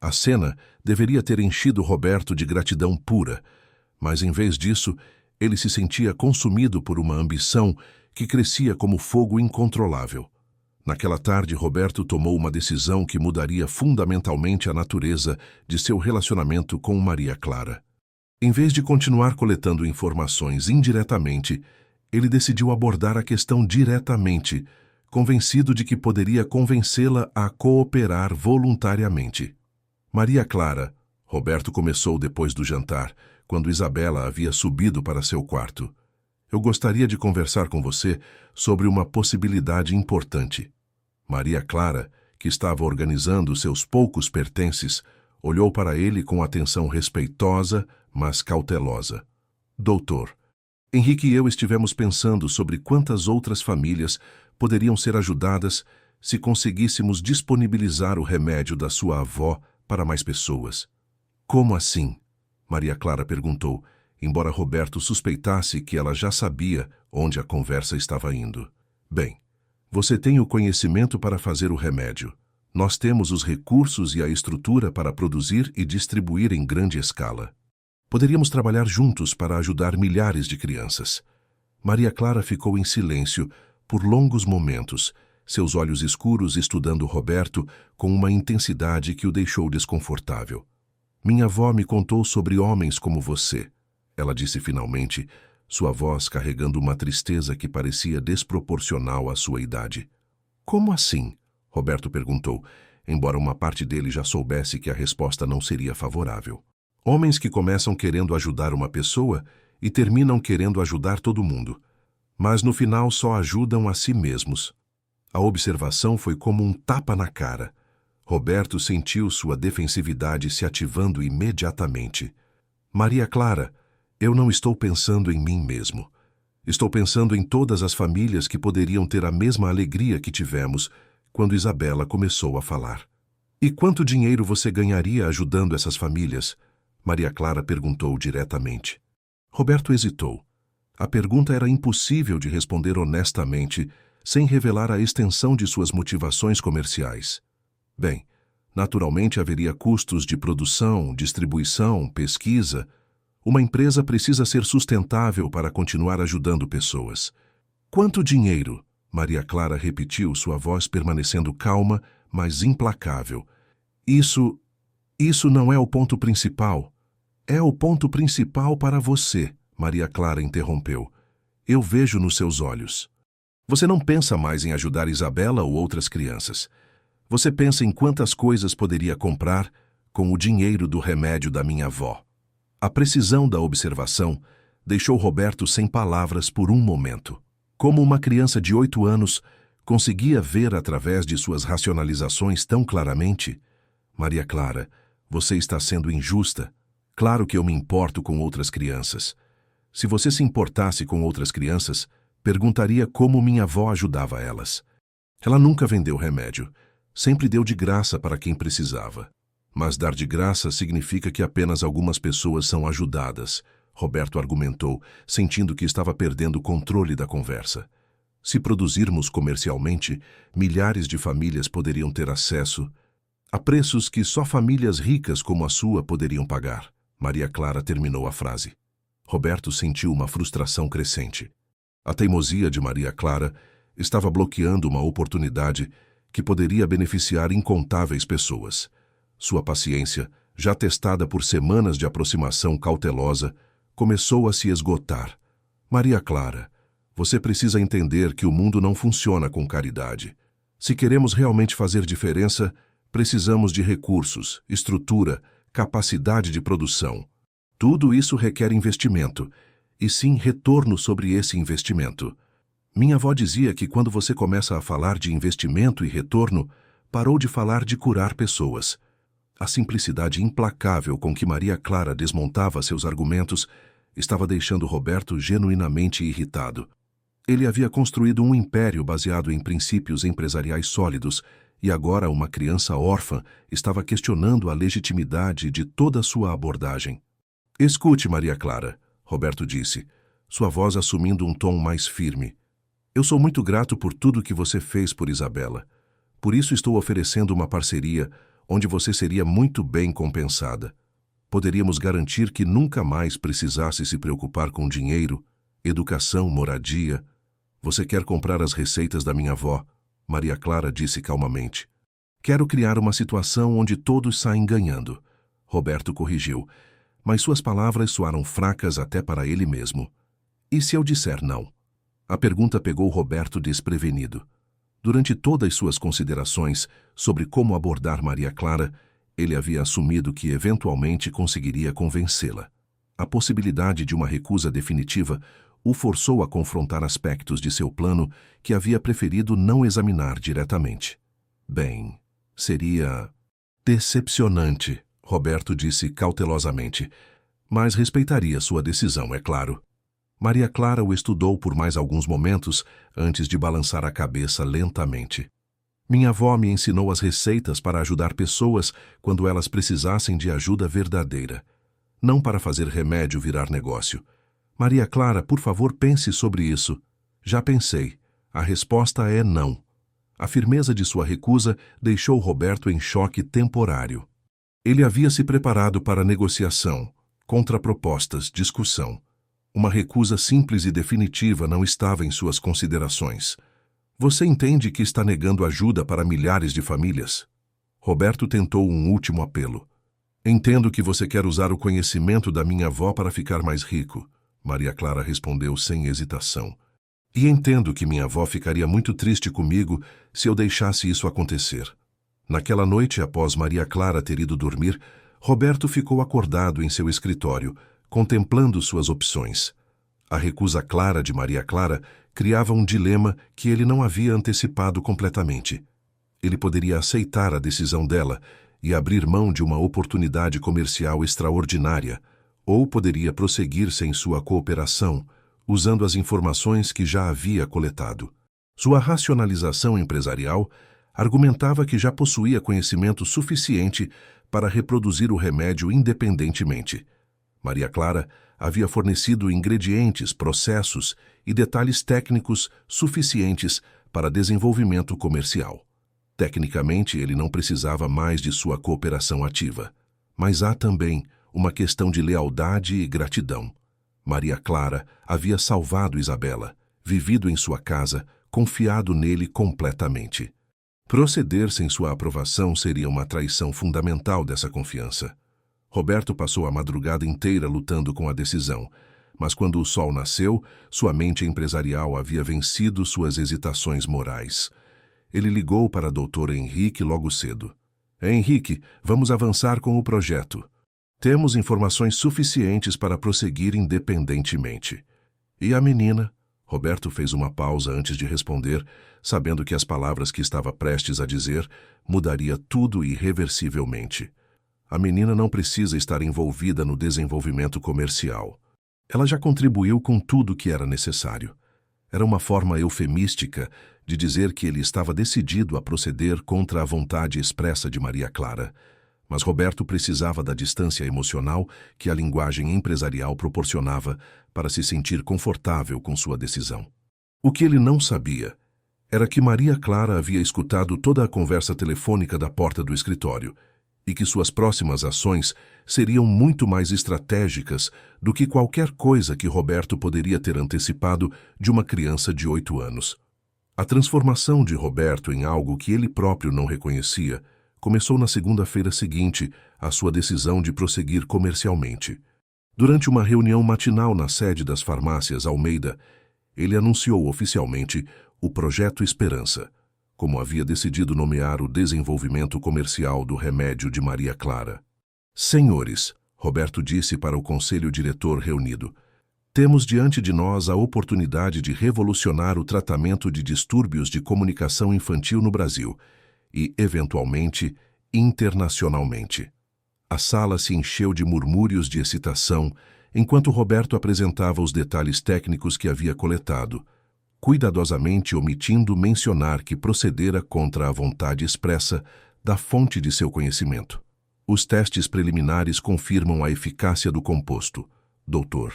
A cena deveria ter enchido Roberto de gratidão pura, mas em vez disso, ele se sentia consumido por uma ambição que crescia como fogo incontrolável. Naquela tarde, Roberto tomou uma decisão que mudaria fundamentalmente a natureza de seu relacionamento com Maria Clara. Em vez de continuar coletando informações indiretamente, ele decidiu abordar a questão diretamente, convencido de que poderia convencê-la a cooperar voluntariamente. Maria Clara, Roberto começou depois do jantar, quando Isabela havia subido para seu quarto. Eu gostaria de conversar com você sobre uma possibilidade importante. Maria Clara, que estava organizando seus poucos pertences, olhou para ele com atenção respeitosa, mas cautelosa. Doutor, Henrique e eu estivemos pensando sobre quantas outras famílias poderiam ser ajudadas se conseguíssemos disponibilizar o remédio da sua avó para mais pessoas. Como assim? Maria Clara perguntou, embora Roberto suspeitasse que ela já sabia onde a conversa estava indo. Bem, você tem o conhecimento para fazer o remédio. Nós temos os recursos e a estrutura para produzir e distribuir em grande escala. Poderíamos trabalhar juntos para ajudar milhares de crianças. Maria Clara ficou em silêncio por longos momentos, seus olhos escuros estudando Roberto com uma intensidade que o deixou desconfortável. Minha avó me contou sobre homens como você, ela disse finalmente, sua voz carregando uma tristeza que parecia desproporcional à sua idade. Como assim? Roberto perguntou, embora uma parte dele já soubesse que a resposta não seria favorável. Homens que começam querendo ajudar uma pessoa e terminam querendo ajudar todo mundo, mas no final só ajudam a si mesmos. A observação foi como um tapa na cara. Roberto sentiu sua defensividade se ativando imediatamente. Maria Clara, eu não estou pensando em mim mesmo. Estou pensando em todas as famílias que poderiam ter a mesma alegria que tivemos quando Isabela começou a falar. E quanto dinheiro você ganharia ajudando essas famílias? Maria Clara perguntou diretamente. Roberto hesitou. A pergunta era impossível de responder honestamente, sem revelar a extensão de suas motivações comerciais. Bem, naturalmente haveria custos de produção, distribuição, pesquisa. Uma empresa precisa ser sustentável para continuar ajudando pessoas. Quanto dinheiro? Maria Clara repetiu, sua voz permanecendo calma, mas implacável. Isso não é o ponto principal. É o ponto principal para você, Maria Clara interrompeu. Eu vejo nos seus olhos. Você não pensa mais em ajudar Isabela ou outras crianças. Você pensa em quantas coisas poderia comprar com o dinheiro do remédio da minha avó. A precisão da observação deixou Roberto sem palavras por um momento. Como uma criança de 8 anos conseguia ver através de suas racionalizações tão claramente? Maria Clara, você está sendo injusta. Claro que eu me importo com outras crianças. Se você se importasse com outras crianças, perguntaria como minha avó ajudava elas. Ela nunca vendeu remédio. Sempre deu de graça para quem precisava. Mas dar de graça significa que apenas algumas pessoas são ajudadas, Roberto argumentou, sentindo que estava perdendo o controle da conversa. Se produzirmos comercialmente, milhares de famílias poderiam ter acesso a preços que só famílias ricas como a sua poderiam pagar. Maria Clara terminou a frase. Roberto sentiu uma frustração crescente. A teimosia de Maria Clara estava bloqueando uma oportunidade que poderia beneficiar incontáveis pessoas. Sua paciência, já testada por semanas de aproximação cautelosa, começou a se esgotar. Maria Clara, você precisa entender que o mundo não funciona com caridade. Se queremos realmente fazer diferença, precisamos de recursos, estrutura, capacidade de produção. Tudo isso requer investimento, e sim retorno sobre esse investimento. Minha avó dizia que quando você começa a falar de investimento e retorno, parou de falar de curar pessoas. A simplicidade implacável com que Maria Clara desmontava seus argumentos estava deixando Roberto genuinamente irritado. Ele havia construído um império baseado em princípios empresariais sólidos, e agora uma criança órfã estava questionando a legitimidade de toda a sua abordagem. Escute, Maria Clara, Roberto disse, sua voz assumindo um tom mais firme. Eu sou muito grato por tudo que você fez por Isabela. Por isso estou oferecendo uma parceria onde você seria muito bem compensada. Poderíamos garantir que nunca mais precisasse se preocupar com dinheiro, educação, moradia. Você quer comprar as receitas da minha avó? Maria Clara disse calmamente. Quero criar uma situação onde todos saem ganhando. Roberto corrigiu, mas suas palavras soaram fracas até para ele mesmo. E se eu disser não? A pergunta pegou Roberto desprevenido. Durante todas suas considerações sobre como abordar Maria Clara, ele havia assumido que eventualmente conseguiria convencê-la. A possibilidade de uma recusa definitiva o forçou a confrontar aspectos de seu plano que havia preferido não examinar diretamente. Bem, seria decepcionante, Roberto disse cautelosamente, mas respeitaria sua decisão, é claro. Maria Clara o estudou por mais alguns momentos antes de balançar a cabeça lentamente. Minha avó me ensinou as receitas para ajudar pessoas quando elas precisassem de ajuda verdadeira, não para fazer remédio virar negócio. Maria Clara, por favor, pense sobre isso. Já pensei. A resposta é não. A firmeza de sua recusa deixou Roberto em choque temporário. Ele havia se preparado para negociação, contrapropostas, discussão. Uma recusa simples e definitiva não estava em suas considerações. Você entende que está negando ajuda para milhares de famílias? Roberto tentou um último apelo. Entendo que você quer usar o conhecimento da minha avó para ficar mais rico, Maria Clara respondeu sem hesitação. E entendo que minha avó ficaria muito triste comigo se eu deixasse isso acontecer. Naquela noite, após Maria Clara ter ido dormir, Roberto ficou acordado em seu escritório, contemplando suas opções. A recusa clara de Maria Clara criava um dilema que ele não havia antecipado completamente. Ele poderia aceitar a decisão dela e abrir mão de uma oportunidade comercial extraordinária, ou poderia prosseguir sem sua cooperação, usando as informações que já havia coletado. Sua racionalização empresarial argumentava que já possuía conhecimento suficiente para reproduzir o remédio independentemente. Maria Clara havia fornecido ingredientes, processos e detalhes técnicos suficientes para desenvolvimento comercial. Tecnicamente, ele não precisava mais de sua cooperação ativa. Mas há também uma questão de lealdade e gratidão. Maria Clara havia salvado Isabela, vivido em sua casa, confiado nele completamente. Proceder sem sua aprovação seria uma traição fundamental dessa confiança. Roberto passou a madrugada inteira lutando com a decisão, mas quando o sol nasceu, sua mente empresarial havia vencido suas hesitações morais. Ele ligou para Dr. Henrique logo cedo. Henrique, vamos avançar com o projeto. Temos informações suficientes para prosseguir independentemente. E a menina? Roberto fez uma pausa antes de responder, sabendo que as palavras que estava prestes a dizer mudaria tudo irreversivelmente. A menina não precisa estar envolvida no desenvolvimento comercial. Ela já contribuiu com tudo que era necessário. Era uma forma eufemística de dizer que ele estava decidido a proceder contra a vontade expressa de Maria Clara. Mas Roberto precisava da distância emocional que a linguagem empresarial proporcionava para se sentir confortável com sua decisão. O que ele não sabia era que Maria Clara havia escutado toda a conversa telefônica da porta do escritório e que suas próximas ações seriam muito mais estratégicas do que qualquer coisa que Roberto poderia ter antecipado de uma criança de 8 anos. A transformação de Roberto em algo que ele próprio não reconhecia começou na segunda-feira seguinte à sua decisão de prosseguir comercialmente. Durante uma reunião matinal na sede das farmácias Almeida, ele anunciou oficialmente o Projeto Esperança, como havia decidido nomear o desenvolvimento comercial do remédio de Maria Clara. Senhores, Roberto disse para o conselho diretor reunido, temos diante de nós a oportunidade de revolucionar o tratamento de distúrbios de comunicação infantil no Brasil e, eventualmente, internacionalmente. A sala se encheu de murmúrios de excitação enquanto Roberto apresentava os detalhes técnicos que havia coletado, cuidadosamente omitindo mencionar que procedera contra a vontade expressa da fonte de seu conhecimento. Os testes preliminares confirmam a eficácia do composto, doutor.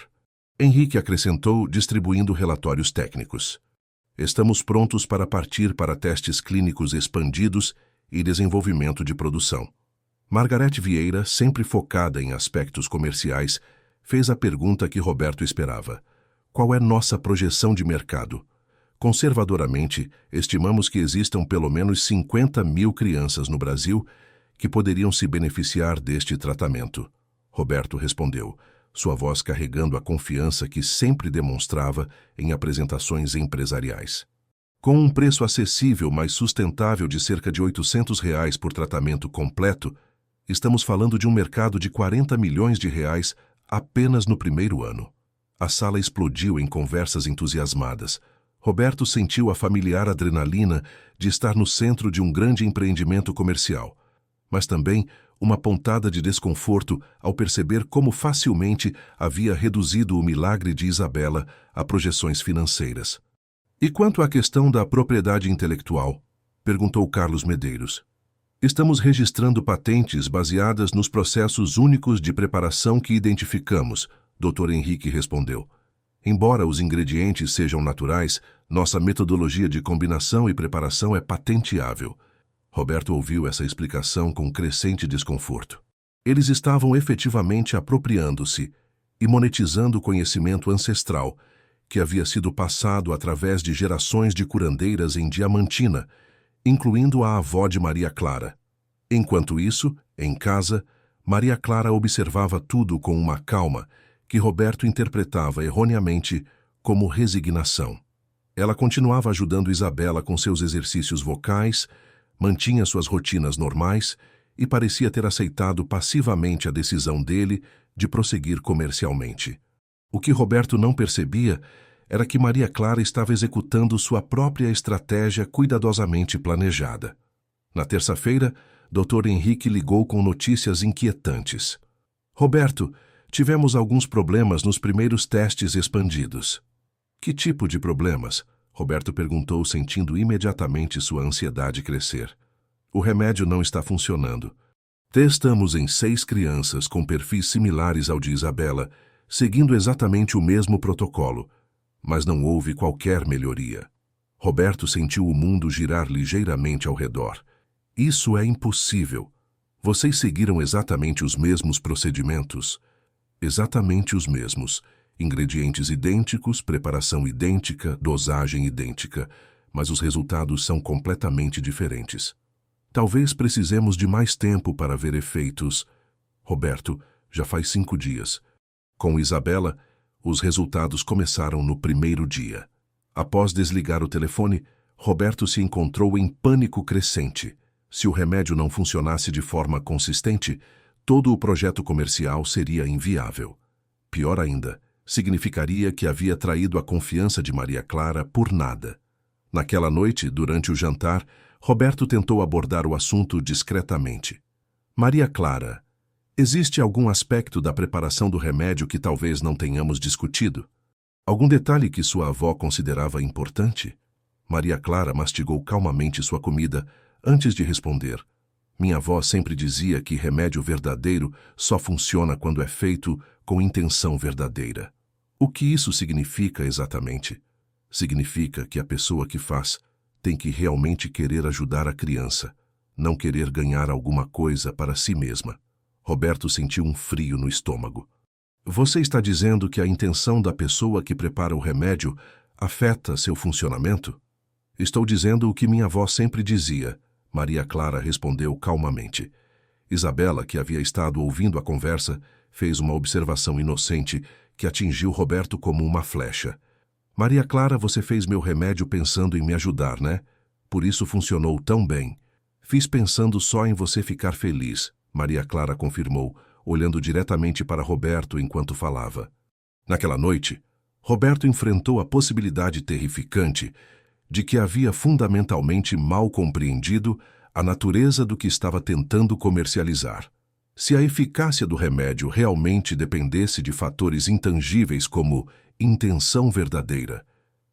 Henrique acrescentou, distribuindo relatórios técnicos. Estamos prontos para partir para testes clínicos expandidos e desenvolvimento de produção. Margarete Vieira, sempre focada em aspectos comerciais, fez a pergunta que Roberto esperava. Qual é nossa projeção de mercado? Conservadoramente, estimamos que existam pelo menos 50 mil crianças no Brasil que poderiam se beneficiar deste tratamento. Roberto respondeu, sua voz carregando a confiança que sempre demonstrava em apresentações empresariais. Com um preço acessível, mas sustentável de cerca de R$800 por tratamento completo, estamos falando de um mercado de R$40 milhões apenas no primeiro ano. A sala explodiu em conversas entusiasmadas. Roberto sentiu a familiar adrenalina de estar no centro de um grande empreendimento comercial, mas também uma pontada de desconforto ao perceber como facilmente havia reduzido o milagre de Isabela a projeções financeiras. E quanto à questão da propriedade intelectual? Perguntou Carlos Medeiros. Estamos registrando patentes baseadas nos processos únicos de preparação que identificamos, Dr. Henrique respondeu. Embora os ingredientes sejam naturais, nossa metodologia de combinação e preparação é patenteável. Roberto ouviu essa explicação com crescente desconforto. Eles estavam efetivamente apropriando-se e monetizando o conhecimento ancestral que havia sido passado através de gerações de curandeiras em Diamantina, incluindo a avó de Maria Clara. Enquanto isso, em casa, Maria Clara observava tudo com uma calma que Roberto interpretava erroneamente como resignação. Ela continuava ajudando Isabela com seus exercícios vocais, mantinha suas rotinas normais e parecia ter aceitado passivamente a decisão dele de prosseguir comercialmente. O que Roberto não percebia era que Maria Clara estava executando sua própria estratégia cuidadosamente planejada. Na terça-feira, Dr. Henrique ligou com notícias inquietantes. Roberto, tivemos alguns problemas nos primeiros testes expandidos. Que tipo de problemas? Roberto perguntou, sentindo imediatamente sua ansiedade crescer. O remédio não está funcionando. Testamos em 6 crianças com perfis similares ao de Isabela, seguindo exatamente o mesmo protocolo, mas não houve qualquer melhoria. Roberto sentiu o mundo girar ligeiramente ao redor. Isso é impossível. Vocês seguiram exatamente os mesmos procedimentos? Exatamente os mesmos. Ingredientes idênticos, preparação idêntica, dosagem idêntica, mas os resultados são completamente diferentes. Talvez precisemos de mais tempo para ver efeitos. Roberto, já faz 5 dias. Com Isabela, os resultados começaram no primeiro dia. Após desligar o telefone, Roberto se encontrou em pânico crescente. Se o remédio não funcionasse de forma consistente, todo o projeto comercial seria inviável. Pior ainda, significaria que havia traído a confiança de Maria Clara por nada. Naquela noite, durante o jantar, Roberto tentou abordar o assunto discretamente. Maria Clara, existe algum aspecto da preparação do remédio que talvez não tenhamos discutido? Algum detalhe que sua avó considerava importante? Maria Clara mastigou calmamente sua comida antes de responder. Minha avó sempre dizia que remédio verdadeiro só funciona quando é feito com intenção verdadeira. O que isso significa exatamente? Significa que a pessoa que faz tem que realmente querer ajudar a criança, não querer ganhar alguma coisa para si mesma. Roberto sentiu um frio no estômago. Você está dizendo que a intenção da pessoa que prepara o remédio afeta seu funcionamento? Estou dizendo o que minha avó sempre dizia, Maria Clara respondeu calmamente. Isabela, que havia estado ouvindo a conversa, fez uma observação inocente que atingiu Roberto como uma flecha. Maria Clara, você fez meu remédio pensando em me ajudar, né? Por isso funcionou tão bem. Fiz pensando só em você ficar feliz, Maria Clara confirmou, olhando diretamente para Roberto enquanto falava. Naquela noite, Roberto enfrentou a possibilidade terrificante de que havia fundamentalmente mal compreendido a natureza do que estava tentando comercializar. Se a eficácia do remédio realmente dependesse de fatores intangíveis como intenção verdadeira,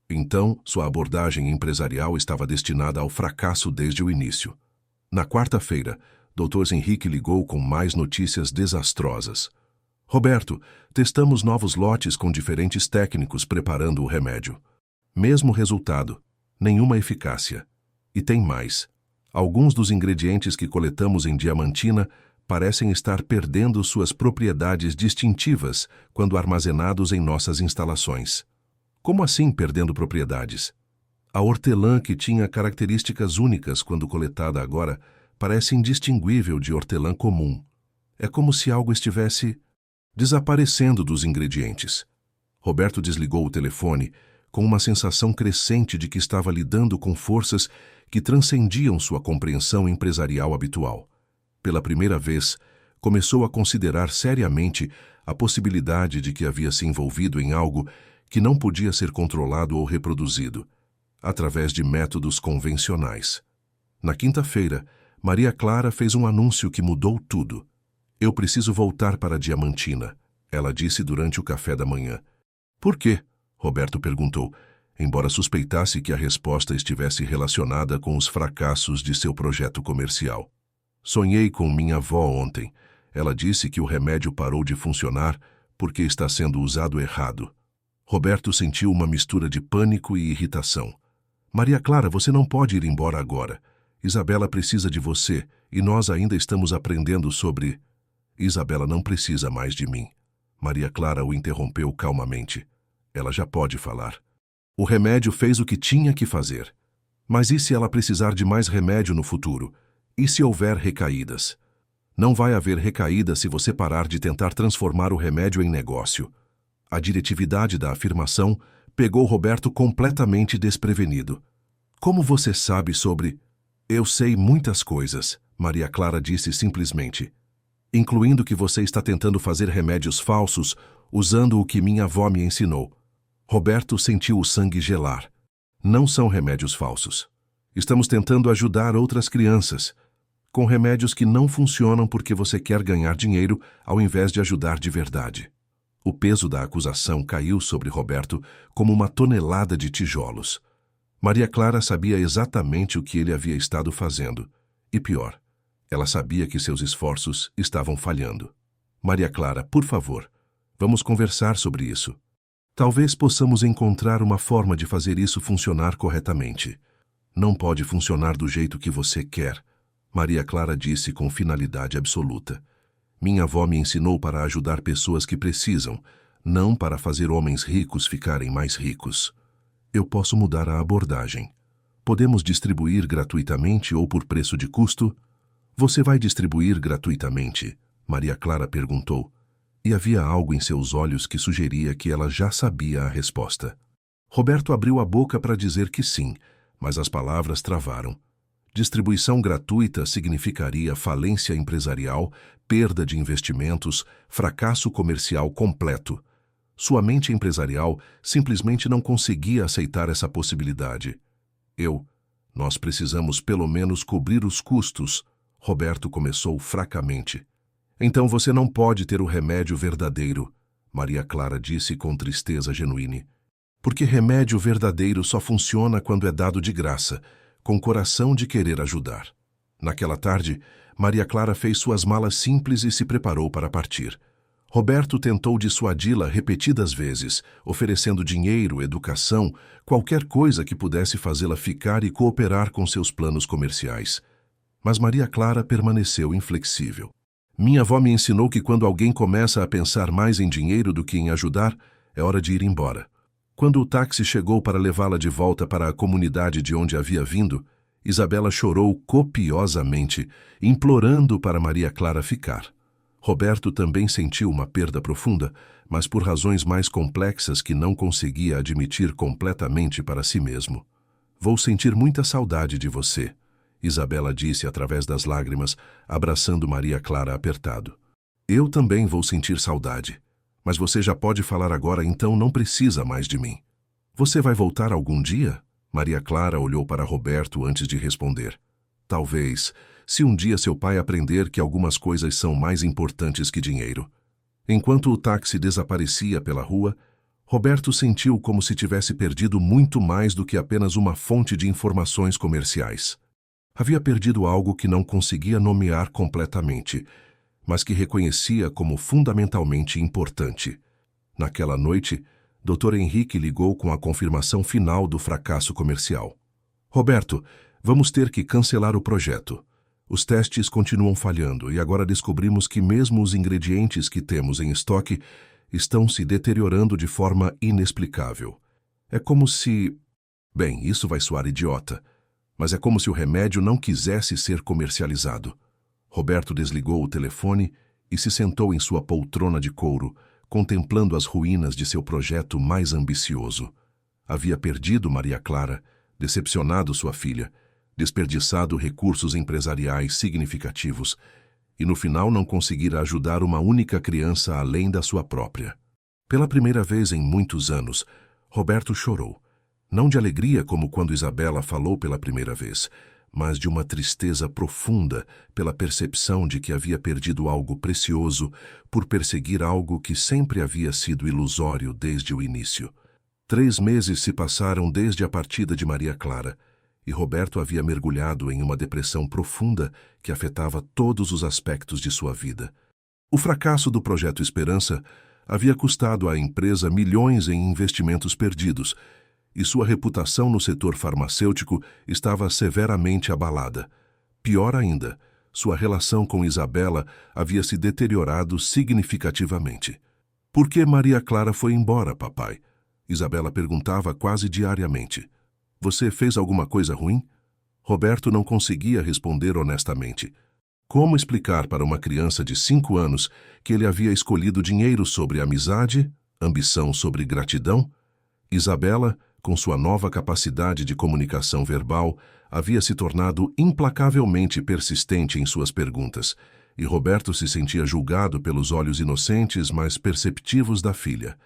então sua abordagem empresarial estava destinada ao fracasso desde o início. Na quarta-feira, Dr. Henrique ligou com mais notícias desastrosas. Roberto, testamos novos lotes com diferentes técnicos preparando o remédio. Mesmo resultado, nenhuma eficácia. E tem mais. Alguns dos ingredientes que coletamos em Diamantina parecem estar perdendo suas propriedades distintivas quando armazenados em nossas instalações. Como assim perdendo propriedades? A hortelã, que tinha características únicas quando coletada agora, parece indistinguível de hortelã comum. É como se algo estivesse desaparecendo dos ingredientes. Roberto desligou o telefone com uma sensação crescente de que estava lidando com forças que transcendiam sua compreensão empresarial habitual. Pela primeira vez, começou a considerar seriamente a possibilidade de que havia se envolvido em algo que não podia ser controlado ou reproduzido, através de métodos convencionais. Na quinta-feira, Maria Clara fez um anúncio que mudou tudo. Eu preciso voltar para Diamantina, ela disse durante o café da manhã. Por quê? Roberto perguntou, embora suspeitasse que a resposta estivesse relacionada com os fracassos de seu projeto comercial. Sonhei com minha avó ontem. Ela disse que o remédio parou de funcionar porque está sendo usado errado. Roberto sentiu uma mistura de pânico e irritação. Maria Clara, você não pode ir embora agora. Isabela precisa de você e nós ainda estamos aprendendo sobre... Isabela não precisa mais de mim. Maria Clara o interrompeu calmamente. Ela já pode falar. O remédio fez o que tinha que fazer. Mas e se ela precisar de mais remédio no futuro? E se houver recaídas? Não vai haver recaída se você parar de tentar transformar o remédio em negócio. A diretividade da afirmação pegou Roberto completamente desprevenido. Como você sabe sobre... Eu sei muitas coisas, Maria Clara disse simplesmente. Incluindo que você está tentando fazer remédios falsos usando o que minha avó me ensinou. Roberto sentiu o sangue gelar. Não são remédios falsos. Estamos tentando ajudar outras crianças, com remédios que não funcionam porque você quer ganhar dinheiro ao invés de ajudar de verdade. O peso da acusação caiu sobre Roberto como uma tonelada de tijolos. Maria Clara sabia exatamente o que ele havia estado fazendo. E pior, ela sabia que seus esforços estavam falhando. Maria Clara, por favor, vamos conversar sobre isso. Talvez possamos encontrar uma forma de fazer isso funcionar corretamente. Não pode funcionar do jeito que você quer, Maria Clara disse com finalidade absoluta. Minha avó me ensinou para ajudar pessoas que precisam, não para fazer homens ricos ficarem mais ricos. Eu posso mudar a abordagem. Podemos distribuir gratuitamente ou por preço de custo? Você vai distribuir gratuitamente? Maria Clara perguntou. E havia algo em seus olhos que sugeria que ela já sabia a resposta. Roberto abriu a boca para dizer que sim, mas as palavras travaram. Distribuição gratuita significaria falência empresarial, perda de investimentos, fracasso comercial completo. Sua mente empresarial simplesmente não conseguia aceitar essa possibilidade. Nós precisamos pelo menos cobrir os custos, Roberto começou fracamente. Então você não pode ter o remédio verdadeiro, Maria Clara disse com tristeza genuína. Porque remédio verdadeiro só funciona quando é dado de graça, com coração de querer ajudar. Naquela tarde, Maria Clara fez suas malas simples e se preparou para partir. Roberto tentou dissuadi-la repetidas vezes, oferecendo dinheiro, educação, qualquer coisa que pudesse fazê-la ficar e cooperar com seus planos comerciais. Mas Maria Clara permaneceu inflexível. Minha avó me ensinou que quando alguém começa a pensar mais em dinheiro do que em ajudar, é hora de ir embora. Quando o táxi chegou para levá-la de volta para a comunidade de onde havia vindo, Isabela chorou copiosamente, implorando para Maria Clara ficar. Roberto também sentiu uma perda profunda, mas por razões mais complexas que não conseguia admitir completamente para si mesmo. Vou sentir muita saudade de você, Isabela disse através das lágrimas, abraçando Maria Clara apertado. Eu também vou sentir saudade, mas você já pode falar agora, então não precisa mais de mim. Você vai voltar algum dia? Maria Clara olhou para Roberto antes de responder. Talvez, se um dia seu pai aprender que algumas coisas são mais importantes que dinheiro. Enquanto o táxi desaparecia pela rua, Roberto sentiu como se tivesse perdido muito mais do que apenas uma fonte de informações comerciais. Havia perdido algo que não conseguia nomear completamente, mas que reconhecia como fundamentalmente importante. Naquela noite, Dr. Henrique ligou com a confirmação final do fracasso comercial. Roberto, vamos ter que cancelar o projeto. Os testes continuam falhando e agora descobrimos que mesmo os ingredientes que temos em estoque estão se deteriorando de forma inexplicável. É como se... Bem, isso vai soar idiota, mas é como se o remédio não quisesse ser comercializado. Roberto desligou o telefone e se sentou em sua poltrona de couro, contemplando as ruínas de seu projeto mais ambicioso. Havia perdido Maria Clara, decepcionado sua filha, desperdiçado recursos empresariais significativos e no final não conseguira ajudar uma única criança além da sua própria. Pela primeira vez em muitos anos, Roberto chorou. Não de alegria como quando Isabela falou pela primeira vez, mas de uma tristeza profunda pela percepção de que havia perdido algo precioso por perseguir algo que sempre havia sido ilusório desde o início. 3 meses se passaram desde a partida de Maria Clara, e Roberto havia mergulhado em uma depressão profunda que afetava todos os aspectos de sua vida. O fracasso do Projeto Esperança havia custado à empresa milhões em investimentos perdidos, e sua reputação no setor farmacêutico estava severamente abalada. Pior ainda, sua relação com Isabela havia se deteriorado significativamente. Por que Maria Clara foi embora, papai? Isabela perguntava quase diariamente. Você fez alguma coisa ruim? Roberto não conseguia responder honestamente. Como explicar para uma criança de 5 anos que ele havia escolhido dinheiro sobre amizade, ambição sobre gratidão? Isabela, com sua nova capacidade de comunicação verbal, havia se tornado implacavelmente persistente em suas perguntas, e Roberto se sentia julgado pelos olhos inocentes, mas perceptivos da filha.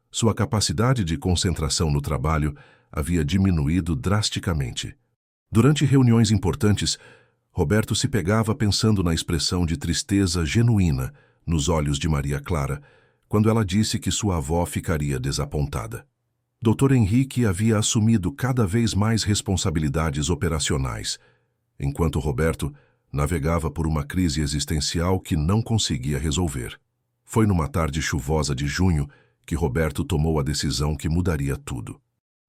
Sua capacidade de concentração no trabalho havia diminuído drasticamente. Durante reuniões importantes, Roberto se pegava pensando na expressão de tristeza genuína nos olhos de Maria Clara, quando ela disse que sua avó ficaria desapontada. Dr. Henrique havia assumido cada vez mais responsabilidades operacionais, enquanto Roberto navegava por uma crise existencial que não conseguia resolver. Foi numa tarde chuvosa de junho que Roberto tomou a decisão que mudaria tudo.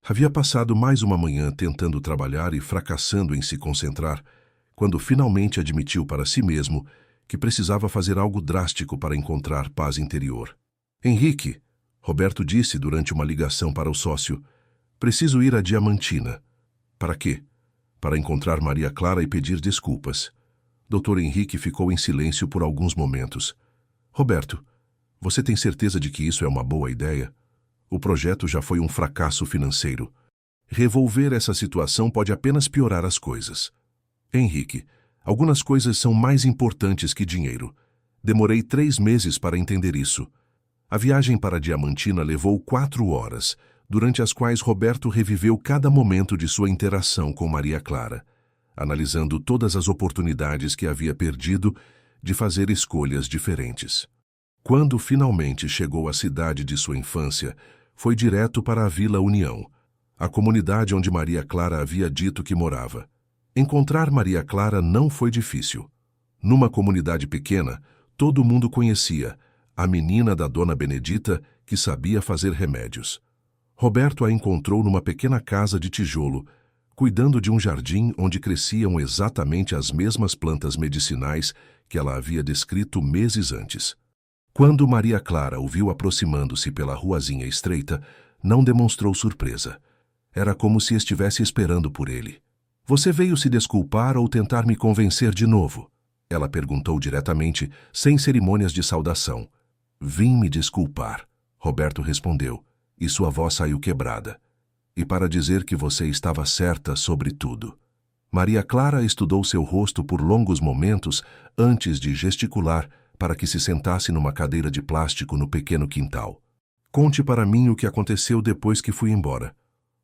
Havia passado mais uma manhã tentando trabalhar e fracassando em se concentrar, quando finalmente admitiu para si mesmo que precisava fazer algo drástico para encontrar paz interior. Henrique, Roberto disse durante uma ligação para o sócio, preciso ir a Diamantina. Para quê? Para encontrar Maria Clara e pedir desculpas. Dr. Henrique ficou em silêncio por alguns momentos. Roberto, você tem certeza de que isso é uma boa ideia? O projeto já foi um fracasso financeiro. Revolver essa situação pode apenas piorar as coisas. Henrique, algumas coisas são mais importantes que dinheiro. Demorei 3 meses para entender isso. A viagem para Diamantina levou 4 horas, durante as quais Roberto reviveu cada momento de sua interação com Maria Clara, analisando todas as oportunidades que havia perdido de fazer escolhas diferentes. Quando finalmente chegou à cidade de sua infância, foi direto para a Vila União, a comunidade onde Maria Clara havia dito que morava. Encontrar Maria Clara não foi difícil. Numa comunidade pequena, todo mundo conhecia a menina da Dona Benedita que sabia fazer remédios. Roberto a encontrou numa pequena casa de tijolo, cuidando de um jardim onde cresciam exatamente as mesmas plantas medicinais que ela havia descrito meses antes. Quando Maria Clara o viu aproximando-se pela ruazinha estreita, não demonstrou surpresa. Era como se estivesse esperando por ele. Você veio se desculpar ou tentar me convencer de novo? Ela perguntou diretamente, sem cerimônias de saudação. Vim me desculpar, Roberto respondeu, e sua voz saiu quebrada. E para dizer que você estava certa sobre tudo. Maria Clara estudou seu rosto por longos momentos antes de gesticular para que se sentasse numa cadeira de plástico no pequeno quintal. Conte para mim o que aconteceu depois que fui embora.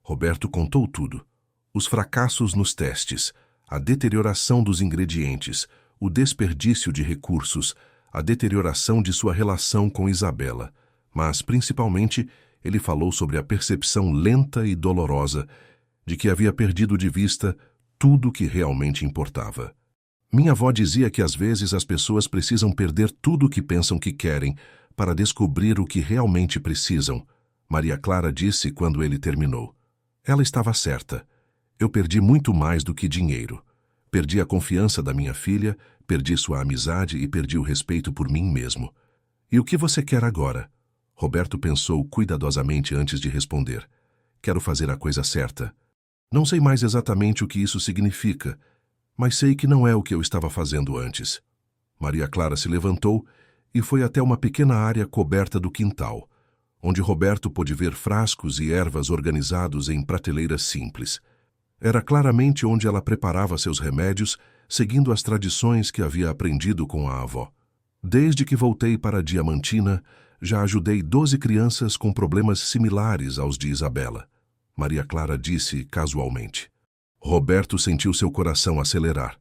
Roberto contou tudo. Os fracassos nos testes, a deterioração dos ingredientes, o desperdício de recursos, a deterioração de sua relação com Isabela, mas, principalmente, ele falou sobre a percepção lenta e dolorosa de que havia perdido de vista tudo o que realmente importava. Minha avó dizia que às vezes as pessoas precisam perder tudo o que pensam que querem para descobrir o que realmente precisam, Maria Clara disse quando ele terminou. Ela estava certa. Eu perdi muito mais do que dinheiro. Perdi a confiança da minha filha, perdi sua amizade e perdi o respeito por mim mesmo. E o que você quer agora? Roberto pensou cuidadosamente antes de responder. Quero fazer a coisa certa. Não sei mais exatamente o que isso significa, mas sei que não é o que eu estava fazendo antes. Maria Clara se levantou e foi até uma pequena área coberta do quintal, onde Roberto pôde ver frascos e ervas organizados em prateleiras simples. Era claramente onde ela preparava seus remédios, seguindo as tradições que havia aprendido com a avó. Desde que voltei para Diamantina, já ajudei 12 crianças com problemas similares aos de Isabela, Maria Clara disse casualmente. Roberto sentiu seu coração acelerar.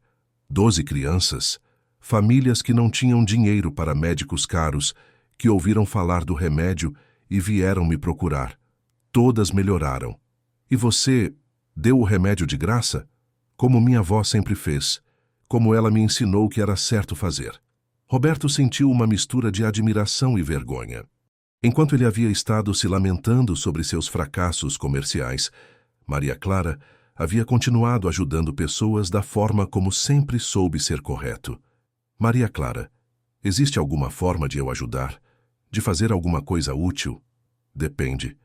12 crianças? Famílias que não tinham dinheiro para médicos caros, que ouviram falar do remédio e vieram me procurar. Todas melhoraram. E você deu o remédio de graça? Como minha avó sempre fez. Como ela me ensinou que era certo fazer. Roberto sentiu uma mistura de admiração e vergonha. Enquanto ele havia estado se lamentando sobre seus fracassos comerciais, Maria Clara havia continuado ajudando pessoas da forma como sempre soube ser correto. Maria Clara, existe alguma forma de eu ajudar? De fazer alguma coisa útil? Depende.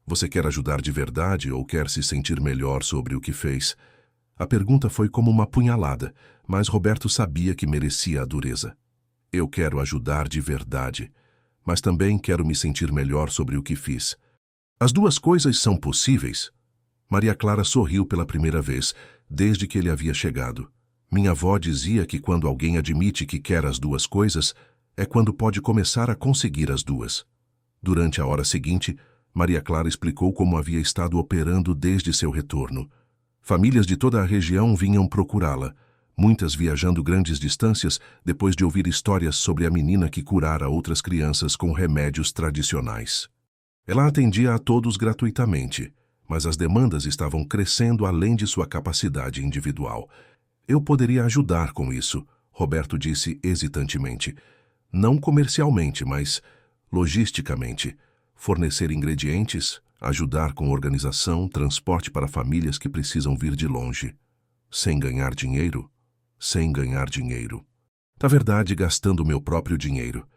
Você quer ajudar de verdade ou quer se sentir melhor sobre o que fez? A pergunta foi como uma punhalada, mas Roberto sabia que merecia a dureza. Eu quero ajudar de verdade, mas também quero me sentir melhor sobre o que fiz. As duas coisas são possíveis? Maria Clara sorriu pela primeira vez, desde que ele havia chegado. Minha avó dizia que quando alguém admite que quer as duas coisas, é quando pode começar a conseguir as duas. Durante a hora seguinte, Maria Clara explicou como havia estado operando desde seu retorno. Famílias de toda a região vinham procurá-la, muitas viajando grandes distâncias depois de ouvir histórias sobre a menina que curara outras crianças com remédios tradicionais. Ela atendia a todos gratuitamente, mas as demandas estavam crescendo além de sua capacidade individual. Eu poderia ajudar com isso, Roberto disse hesitantemente. Não comercialmente, mas logisticamente. Fornecer ingredientes, ajudar com organização, transporte para famílias que precisam vir de longe. Sem ganhar dinheiro? Sem ganhar dinheiro. Na verdade, gastando meu próprio dinheiro.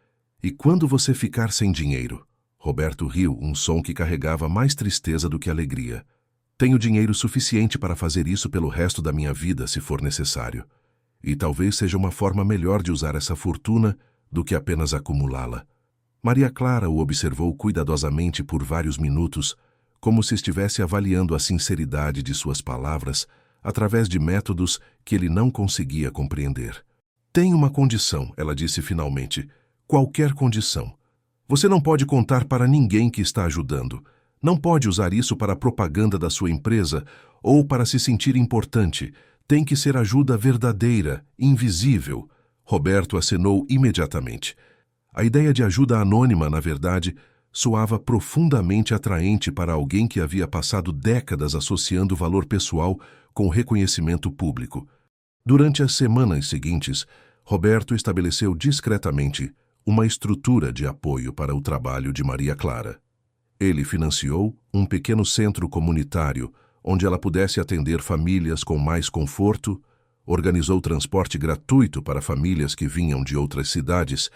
E quando você ficar sem dinheiro? Roberto riu, um som que carregava mais tristeza do que alegria. Tenho dinheiro suficiente para fazer isso pelo resto da minha vida, se for necessário. E talvez seja uma forma melhor de usar essa fortuna do que apenas acumulá-la. Maria Clara o observou cuidadosamente por vários minutos, como se estivesse avaliando a sinceridade de suas palavras através de métodos que ele não conseguia compreender. Tem uma condição, ela disse finalmente. Qualquer condição. Você não pode contar para ninguém que está ajudando. Não pode usar isso para a propaganda da sua empresa ou para se sentir importante. Tem que ser ajuda verdadeira, invisível. Roberto acenou imediatamente. A ideia de ajuda anônima, na verdade, soava profundamente atraente para alguém que havia passado décadas associando valor pessoal com reconhecimento público. Durante as semanas seguintes, Roberto estabeleceu discretamente uma estrutura de apoio para o trabalho de Maria Clara. Ele financiou um pequeno centro comunitário onde ela pudesse atender famílias com mais conforto, organizou transporte gratuito para famílias que vinham de outras cidades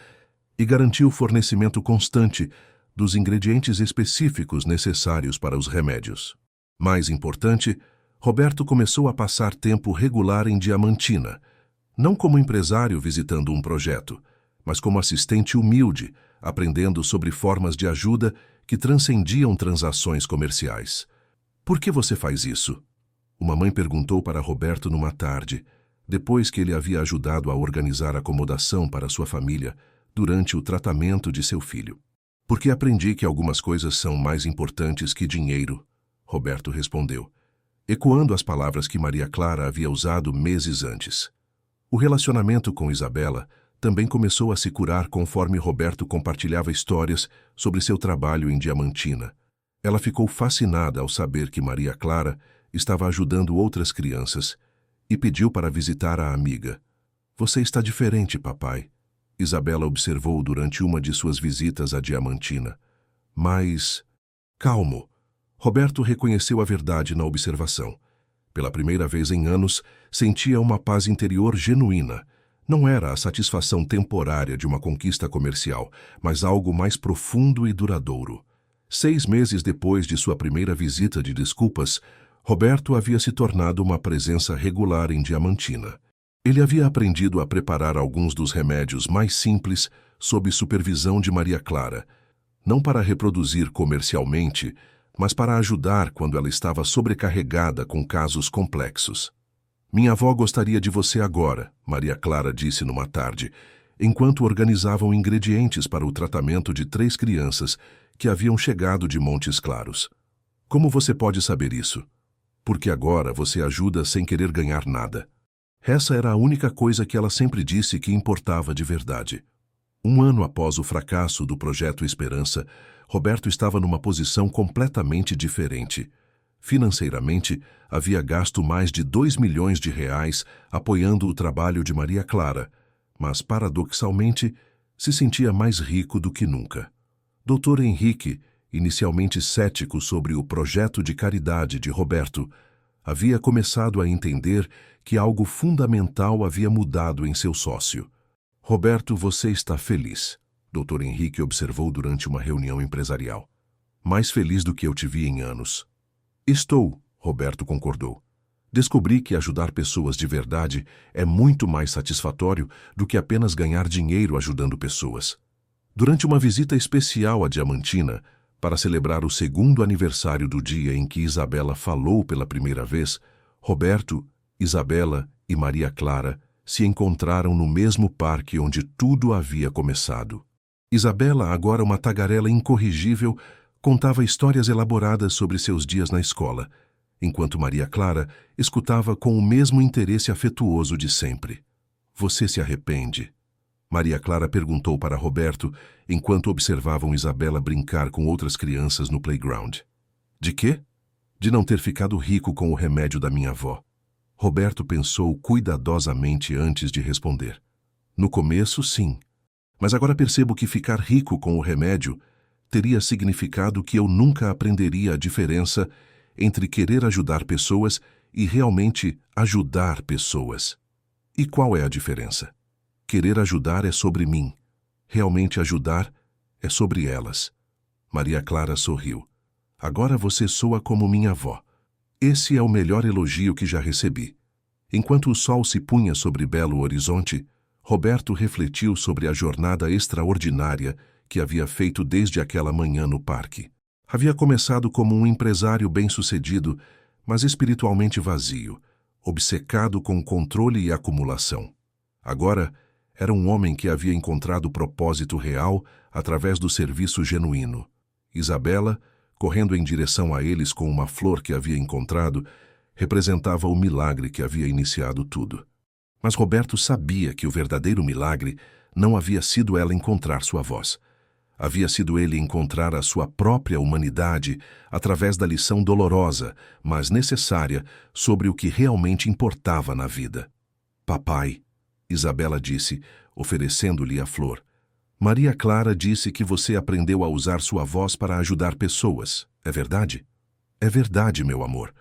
e garantiu fornecimento constante dos ingredientes específicos necessários para os remédios. Mais importante, Roberto começou a passar tempo regular em Diamantina, não como empresário visitando um projeto, mas como assistente humilde, aprendendo sobre formas de ajuda que transcendiam transações comerciais. Por que você faz isso? Uma mãe perguntou para Roberto numa tarde, depois que ele havia ajudado a organizar acomodação para sua família durante o tratamento de seu filho. Porque aprendi que algumas coisas são mais importantes que dinheiro, Roberto respondeu, ecoando as palavras que Maria Clara havia usado meses antes. O relacionamento com Isabela também começou a se curar conforme Roberto compartilhava histórias sobre seu trabalho em Diamantina. Ela ficou fascinada ao saber que Maria Clara estava ajudando outras crianças e pediu para visitar a amiga. Você está diferente, papai, Isabela observou durante uma de suas visitas a Diamantina. Mas... calmo. Roberto reconheceu a verdade na observação. Pela primeira vez em anos, sentia uma paz interior genuína. Não era a satisfação temporária de uma conquista comercial, mas algo mais profundo e duradouro. 6 meses depois de sua primeira visita de desculpas, Roberto havia se tornado uma presença regular em Diamantina. Ele havia aprendido a preparar alguns dos remédios mais simples sob supervisão de Maria Clara, não para reproduzir comercialmente, mas para ajudar quando ela estava sobrecarregada com casos complexos. Minha avó gostaria de você agora, Maria Clara disse numa tarde, enquanto organizavam ingredientes para o tratamento de 3 crianças que haviam chegado de Montes Claros. Como você pode saber isso? Porque agora você ajuda sem querer ganhar nada. Essa era a única coisa que ela sempre disse que importava de verdade. 1 ano após o fracasso do Projeto Esperança, Roberto estava numa posição completamente diferente. Financeiramente, havia gasto mais de 2 milhões de reais apoiando o trabalho de Maria Clara, mas, paradoxalmente, se sentia mais rico do que nunca. Dr. Henrique, inicialmente cético sobre o projeto de caridade de Roberto, havia começado a entender que algo fundamental havia mudado em seu sócio. Roberto, você está feliz, Dr. Henrique observou durante uma reunião empresarial. mais feliz do que eu te vi em anos. Estou, Roberto concordou. Descobri que ajudar pessoas de verdade é muito mais satisfatório do que apenas ganhar dinheiro ajudando pessoas. Durante uma visita especial à Diamantina, para celebrar o 2º aniversário do dia em que Isabela falou pela primeira vez, Roberto, Isabela e Maria Clara se encontraram no mesmo parque onde tudo havia começado. Isabela, agora uma tagarela incorrigível, contava histórias elaboradas sobre seus dias na escola, enquanto Maria Clara escutava com o mesmo interesse afetuoso de sempre. Você se arrepende? Maria Clara perguntou para Roberto, enquanto observavam Isabela brincar com outras crianças no playground. De quê? De não ter ficado rico com o remédio da minha avó. Roberto pensou cuidadosamente antes de responder. No começo, sim. Mas agora percebo que ficar rico com o remédio teria significado que eu nunca aprenderia a diferença entre querer ajudar pessoas e realmente ajudar pessoas. E qual é a diferença? Querer ajudar é sobre mim. Realmente ajudar é sobre elas. Maria Clara sorriu. Agora você soa como minha avó. Esse é o melhor elogio que já recebi. Enquanto o sol se punha sobre Belo Horizonte, Roberto refletiu sobre a jornada extraordinária que havia feito desde aquela manhã no parque. Havia começado como um empresário bem-sucedido, mas espiritualmente vazio, obcecado com controle e acumulação. Agora, era um homem que havia encontrado o propósito real através do serviço genuíno. Isabela, correndo em direção a eles com uma flor que havia encontrado, representava o milagre que havia iniciado tudo. Mas Roberto sabia que o verdadeiro milagre não havia sido ela encontrar sua voz. Havia sido ele encontrar a sua própria humanidade através da lição dolorosa, mas necessária, sobre o que realmente importava na vida. Papai, Isabela disse, oferecendo-lhe a flor. Maria Clara disse que você aprendeu a usar sua voz para ajudar pessoas. É verdade? É verdade, meu amor.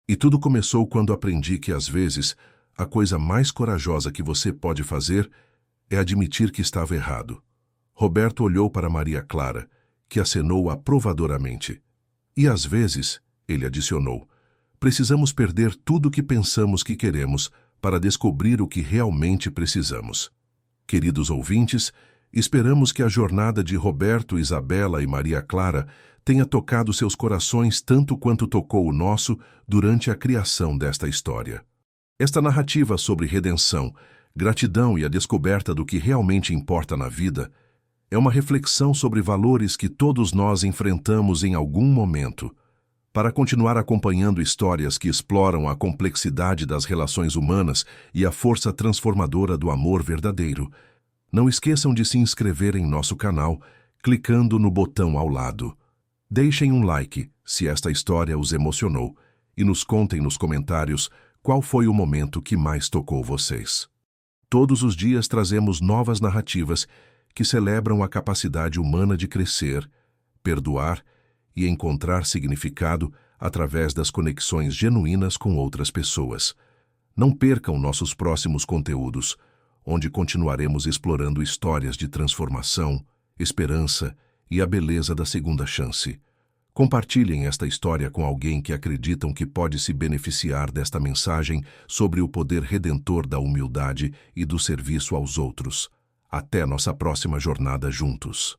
E tudo começou quando aprendi que, às vezes, a coisa mais corajosa que você pode fazer é admitir que estava errado. Roberto olhou para Maria Clara, que acenou aprovadoramente. E às vezes, ele adicionou, precisamos perder tudo o que pensamos que queremos para descobrir o que realmente precisamos. Queridos ouvintes, esperamos que a jornada de Roberto, Isabela e Maria Clara tenha tocado seus corações tanto quanto tocou o nosso durante a criação desta história. Esta narrativa sobre redenção, gratidão e a descoberta do que realmente importa na vida é uma reflexão sobre valores que todos nós enfrentamos em algum momento. Para continuar acompanhando histórias que exploram a complexidade das relações humanas e a força transformadora do amor verdadeiro, não esqueçam de se inscrever em nosso canal, clicando no botão ao lado. Deixem um like se esta história os emocionou e nos contem nos comentários qual foi o momento que mais tocou vocês. Todos os dias trazemos novas narrativas que celebram a capacidade humana de crescer, perdoar e encontrar significado através das conexões genuínas com outras pessoas. Não percam nossos próximos conteúdos, onde continuaremos explorando histórias de transformação, esperança e a beleza da segunda chance. Compartilhem esta história com alguém que acreditam que pode se beneficiar desta mensagem sobre o poder redentor da humildade e do serviço aos outros. Até nossa próxima jornada juntos.